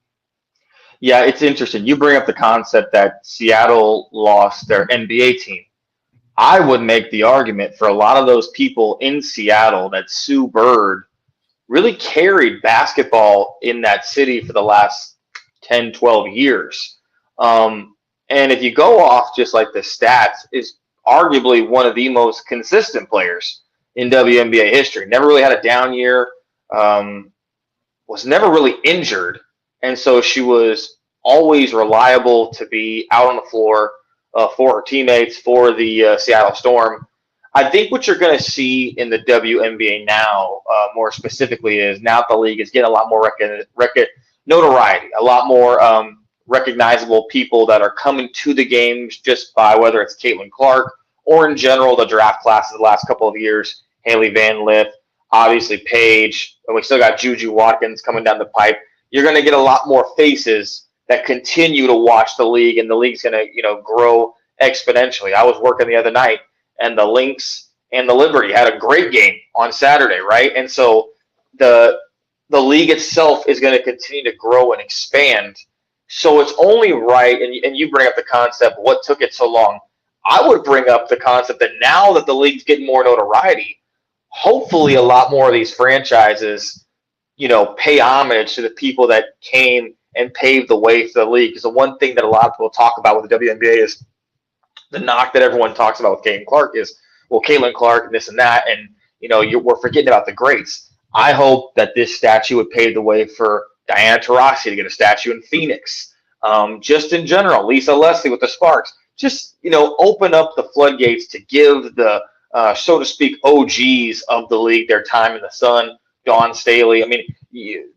Yeah, it's interesting. You bring up the concept that Seattle lost their NBA team. I would make the argument for a lot of those people in Seattle that Sue Bird really carried basketball in that city for the last 10, 12 years. And if you go off just like the stats, is arguably one of the most consistent players in WNBA history. Never really had a down year, was never really injured. And so she was always reliable to be out on the floor for her teammates, for the Seattle Storm. I think what you're going to see in the WNBA now, more specifically, is now the league is getting a lot more notoriety, a lot more recognizable people that are coming to the games just by whether it's Caitlin Clark or in general the draft classes the last couple of years, Haley Van Lith, obviously Paige, and we still got Juju Watkins coming down the pipe. You're going to get a lot more faces that continue to watch the league, and the league's going to, grow exponentially. I was working the other night, and the Lynx and the Liberty had a great game on Saturday, right? And so the league itself is going to continue to grow and expand. So it's only right, and you bring up the concept, what took it so long? I would bring up the concept that now that the league's getting more notoriety, hopefully a lot more of these franchises, pay homage to the people that came and paved the way for the league. Because the one thing that a lot of people talk about with the WNBA is the knock that everyone talks about with Caitlin Clark is, well, Caitlin Clark and this and that, and we're forgetting about the greats. I hope that this statue would pave the way for Diana Taurasi to get a statue in Phoenix. Just in general, Lisa Leslie with the Sparks. Just, open up the floodgates to give the, so to speak, OGs of the league their time in the sun. Dawn Staley. I mean,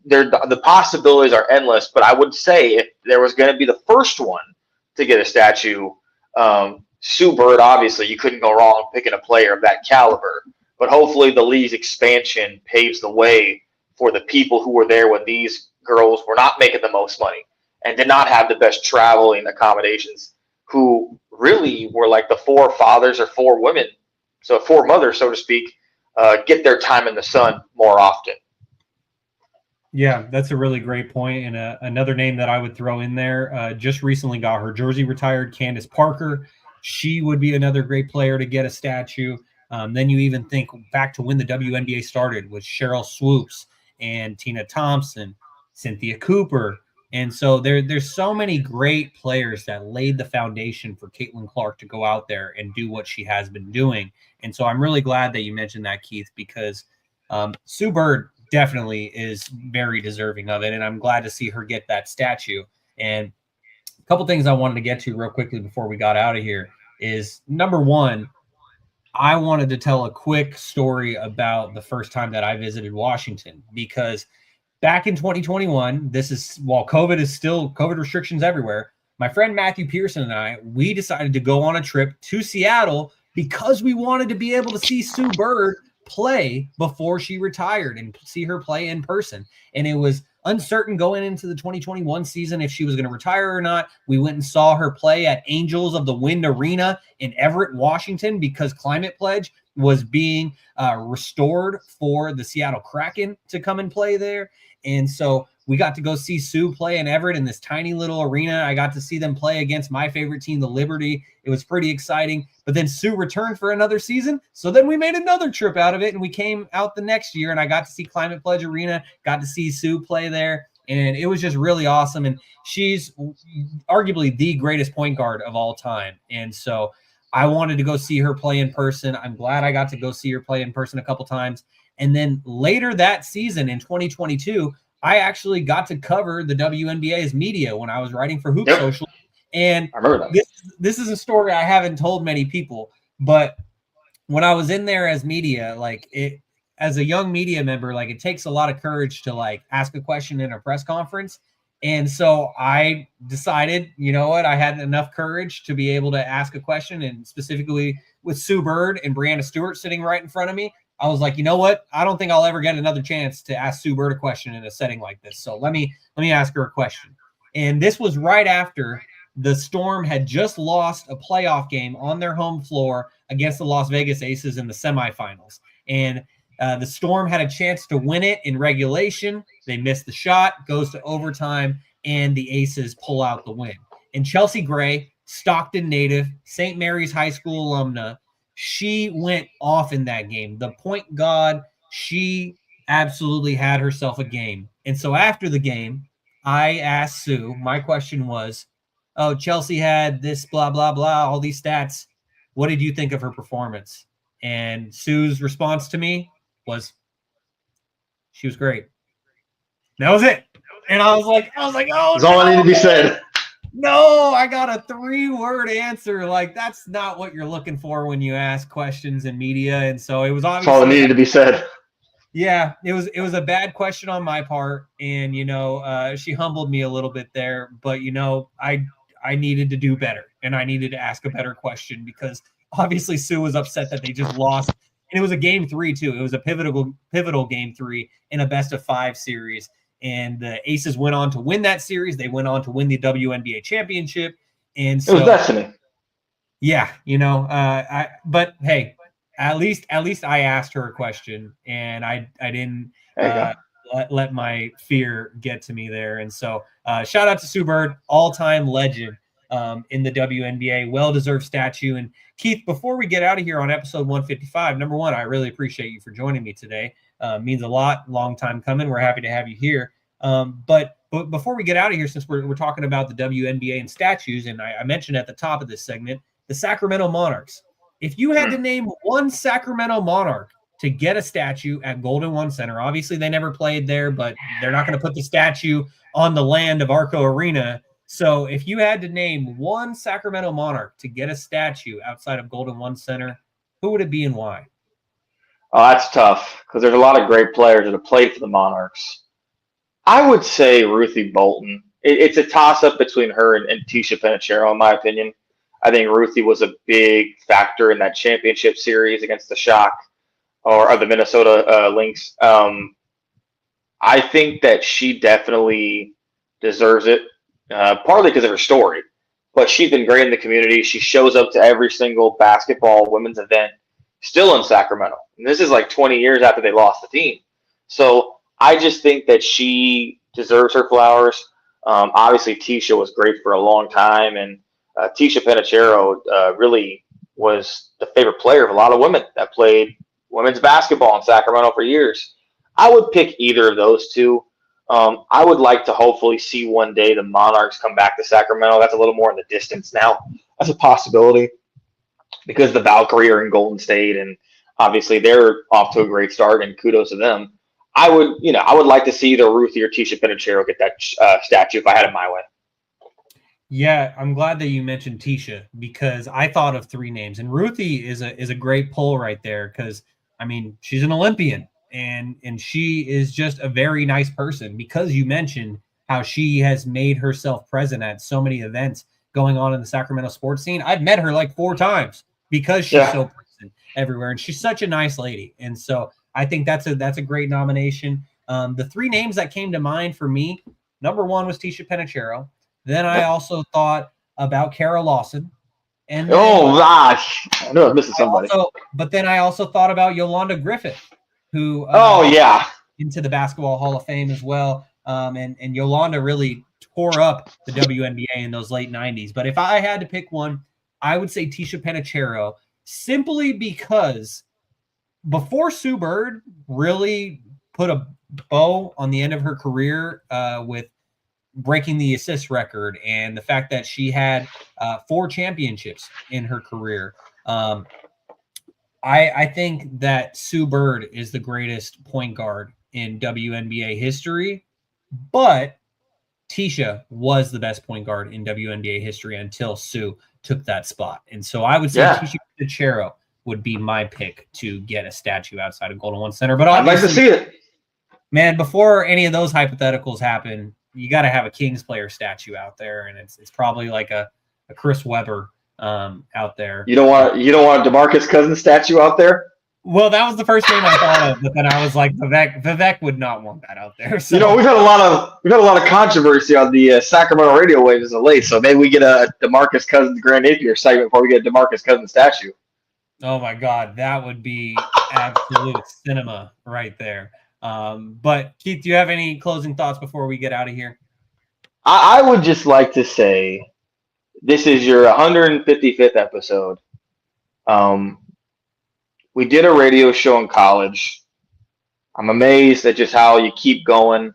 the possibilities are endless, but I would say if there was going to be the first one to get a statue, Sue Bird, obviously, you couldn't go wrong picking a player of that caliber. But hopefully the league's expansion paves the way for the people who were there when these girls were not making the most money and did not have the best traveling accommodations, who really were like the four fathers or four women, so four mothers, so to speak, get their time in the sun more often. Yeah, that's a really great point. And another name that I would throw in there, just recently got her jersey retired, Candace Parker. She would be another great player to get a statue. Then you even think back to when the WNBA started with Cheryl Swoops and Tina Thompson, Cynthia Cooper. And so there's so many great players that laid the foundation for Caitlin Clark to go out there and do what she has been doing. And so I'm really glad that you mentioned that, Keith, because Sue Bird definitely is very deserving of it. And I'm glad to see her get that statue. And a couple things I wanted to get to real quickly before we got out of here is, number one, I wanted to tell a quick story about the first time that I visited Washington, because back in 2021, this is while COVID restrictions everywhere, my friend Matthew Pearson and I, we decided to go on a trip to Seattle because we wanted to be able to see Sue Bird play before she retired and see her play in person. And it was uncertain going into the 2021 season if she was going to retire or not. We went and saw her play at Angels of the Wind Arena in Everett, Washington, because Climate Pledge was being restored for the Seattle Kraken to come and play there. And so We got to go see Sue play in Everett in this tiny little arena. I got to see them play against my favorite team, the Liberty. It was pretty exciting. But then Sue returned for another season. So then we made another trip out of it, and we came out the next year, and I got to see Climate Pledge Arena, got to see Sue play there. And it was just really awesome. And she's arguably the greatest point guard of all time. And so I wanted to go see her play in person. I'm glad I got to go see her play in person a couple times. And then later that season in 2022, I actually got to cover the WNBA's media when I was writing for Hoop Social. And I remember that. This is a story I haven't told many people, but when I was in there as media, as a young media member, it takes a lot of courage to ask a question in a press conference. And so I decided, you know what, I had enough courage to be able to ask a question, and specifically with Sue Bird and Brianna Stewart sitting right in front of me, I was like, you know what, I don't think I'll ever get another chance to ask Sue Bird a question in a setting like this. So let me ask her a question. And this was right after the Storm had just lost a playoff game on their home floor against the Las Vegas Aces in the semifinals. And the Storm had a chance to win it in regulation. They missed the shot, goes to overtime, and the Aces pull out the win. And Chelsea Gray, Stockton native, St. Mary's High School alumna, she went off in that game. The point guard, she absolutely had herself a game. And so after the game, I asked Sue, my question was, oh, Chelsea had this blah, blah, blah, all these stats. What did you think of her performance? And Sue's response to me was, she was great. That was it. And I was like, oh, that's all I need to be said. No, I got a 3-word answer. That's not what you're looking for when you ask questions in media. And so it was obviously that's all that needed to be said. Yeah, it was a bad question on my part. And, she humbled me a little bit there. But, I needed to do better. And I needed to ask a better question, because obviously Sue was upset that they just lost. And it was a game 3, too. It was a pivotal game 3 in a best-of-5 series. And the Aces went on to win that series. They went on to win the WNBA championship. And so, it was destiny. Yeah, but hey, at least I asked her a question, and I didn't let my fear get to me there. And so shout out to Sue Bird, all-time legend in the WNBA, well-deserved statue. And Keith, before we get out of here on episode 155, number one, I really appreciate you for joining me today. Means a lot, long time coming. We're happy to have you here. But before we get out of here, since we're talking about the WNBA and statues, and I mentioned at the top of this segment, the Sacramento Monarchs. If you had to name one Sacramento Monarch to get a statue at Golden One Center, obviously they never played there, but they're not going to put the statue on the land of Arco Arena. So if you had to name one Sacramento Monarch to get a statue outside of Golden One Center, who would it be and why? Oh, that's tough, because there's a lot of great players that have played for the Monarchs. I would say Ruthie Bolton. It's a toss-up between her and Tisha Penicheiro, in my opinion. I think Ruthie was a big factor in that championship series against the Shock or the Minnesota Lynx. I think that she definitely deserves it, partly because of her story. But she's been great in the community. She shows up to every single basketball women's event still in Sacramento. And this is 20 years after they lost the team. So I just think that she deserves her flowers. Obviously, Tisha was great for a long time, and Tisha Penicheiro really was the favorite player of a lot of women that played women's basketball in Sacramento for years. I would pick either of those two. I would like to hopefully see one day the Monarchs come back to Sacramento. That's a little more in the distance now. That's a possibility because the Valkyrie are in Golden State, and obviously they're off to a great start, and kudos to them. I would like to see either Ruthie or Tisha Penicheiro get that statue if I had it my way. Yeah, I'm glad that you mentioned Tisha, because I thought of 3 names, and Ruthie is a great pull right there, because she's an Olympian, and she is just a very nice person, because you mentioned how she has made herself present at so many events going on in the Sacramento sports scene. I've met her 4 times because she's so present everywhere, and she's such a nice lady. And so I think that's a great nomination. The 3 names that came to mind for me, number 1 was Tisha Penicheiro. Then I also thought about Kara Lawson. And then, oh gosh, I know I'm missing somebody. But then I also thought about Yolanda Griffith, who into the Basketball Hall of Fame as well. and Yolanda really tore up the WNBA in those late 90s. But if I had to pick one, I would say Tisha Penicheiro, simply because before Sue Bird really put a bow on the end of her career with breaking the assist record and the fact that she had 4 championships in her career, I think that Sue Bird is the greatest point guard in WNBA history, but Tisha was the best point guard in WNBA history until Sue took that spot. And so I would say Tisha Penicheiro would be my pick to get a statue outside of Golden One Center. But I'd like to see it. Man, before any of those hypotheticals happen, you got to have a Kings player statue out there, and it's probably like a Chris Webber out there. You don't want a DeMarcus Cousins statue out there? Well, that was the first name I thought of, but then I was like, Vivek would not want that out there. So. We've had a lot of controversy on the Sacramento radio waves of late, so maybe we get a DeMarcus Cousins Grand Napier segment before we get a DeMarcus Cousins statue. Oh my God, that would be absolute cinema right there. But Keith, do you have any closing thoughts before we get out of here? I would just like to say, this is your 155th episode. We did a radio show in college. I'm amazed at just how you keep going.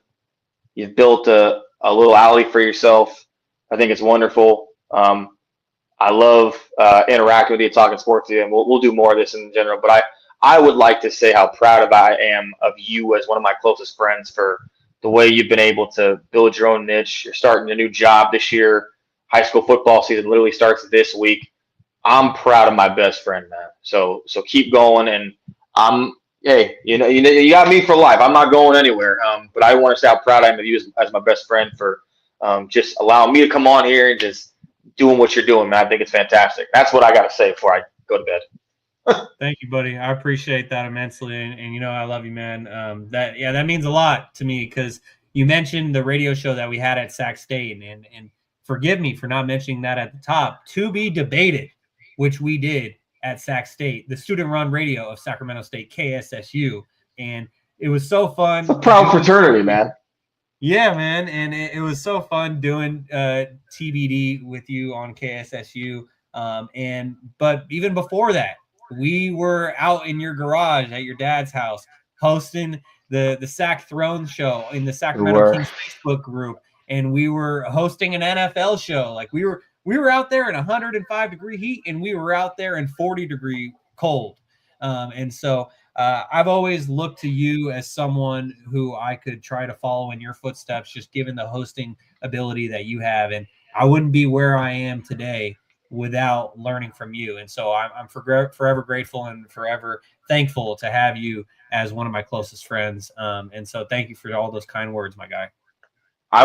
You've built a little alley for yourself. I think it's wonderful. I love interacting with you, talking sports with you, and we'll do more of this in general. But I would like to say how proud I am of you as one of my closest friends for the way you've been able to build your own niche. You're starting a new job this year. High school football season literally starts this week. I'm proud of my best friend, man. So keep going, and you got me for life. I'm not going anywhere. But I want to say how proud I am of you as my best friend for just allowing me to come on here and just doing what you're doing, man. I think it's fantastic. That's what I got to say before I go to bed. Thank you, buddy. I appreciate that immensely, and I love you, man. That means a lot to me because you mentioned the radio show that we had at Sac State, and forgive me for not mentioning that at the top. To be debated, which we did at Sac State, the student-run radio of Sacramento State, KSSU, and it was so fun. It's a proud fraternity, man. Yeah, man, and it was so fun doing TBD with you on KSSU. But even before that, we were out in your garage at your dad's house hosting the Sac Throne show in the Sacramento Kings Facebook group, and we were hosting an NFL show. Like we were out there in 105-degree heat, and we were out there in 40-degree cold. And so I've always looked to you as someone who I could try to follow in your footsteps, just given the hosting ability that you have. And I wouldn't be where I am today without learning from you. And so I'm forever grateful and forever thankful to have you as one of my closest friends. And so thank you for all those kind words, my guy. I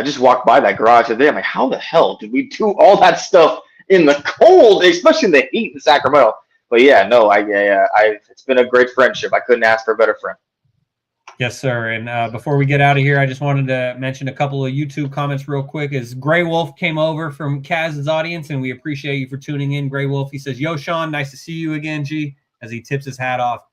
just walked by that garage today. I'm like, how the hell did we do all that stuff in the cold, especially in the heat in Sacramento? But yeah, no, it's been a great friendship. I couldn't ask for a better friend. Yes, sir. And before we get out of here, I just wanted to mention a couple of YouTube comments real quick. As Gray Wolf came over from Kaz's audience, and we appreciate you for tuning in, Gray Wolf. He says, "Yo, Shaun, nice to see you again, G," as he tips his hat off.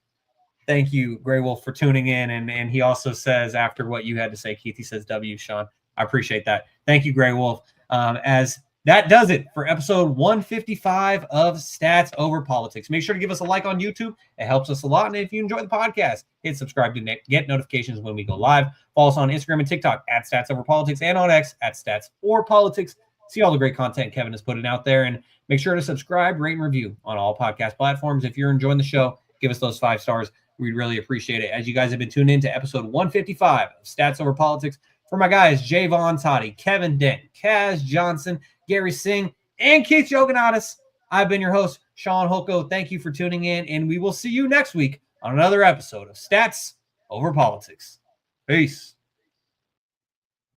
Thank you, Gray Wolf, for tuning in. And he also says, after what you had to say, Keith, he says, "W, Shaun." I appreciate that. Thank you, Gray Wolf. As that does it for episode 155 of Stats Over Politics. Make sure to give us a like on YouTube. It helps us a lot. And if you enjoy the podcast, hit subscribe to get notifications when we go live. Follow us on Instagram and TikTok at Stats Over Politics, and on X at Stats or Politics. See all the great content Kevin is putting out there. And make sure to subscribe, rate, and review on all podcast platforms. If you're enjoying the show, give us those 5 stars. We'd really appreciate it. As you guys have been tuned in to episode 155 of Stats Over Politics, for my guys, Jaevon Toddy, Kevin Dent, Kaz Johnson, Gary Singh, and Keith Jouganatos, I've been your host, Shaun Holko. Thank you for tuning in, and we will see you next week on another episode of Stats Over Politics. Peace.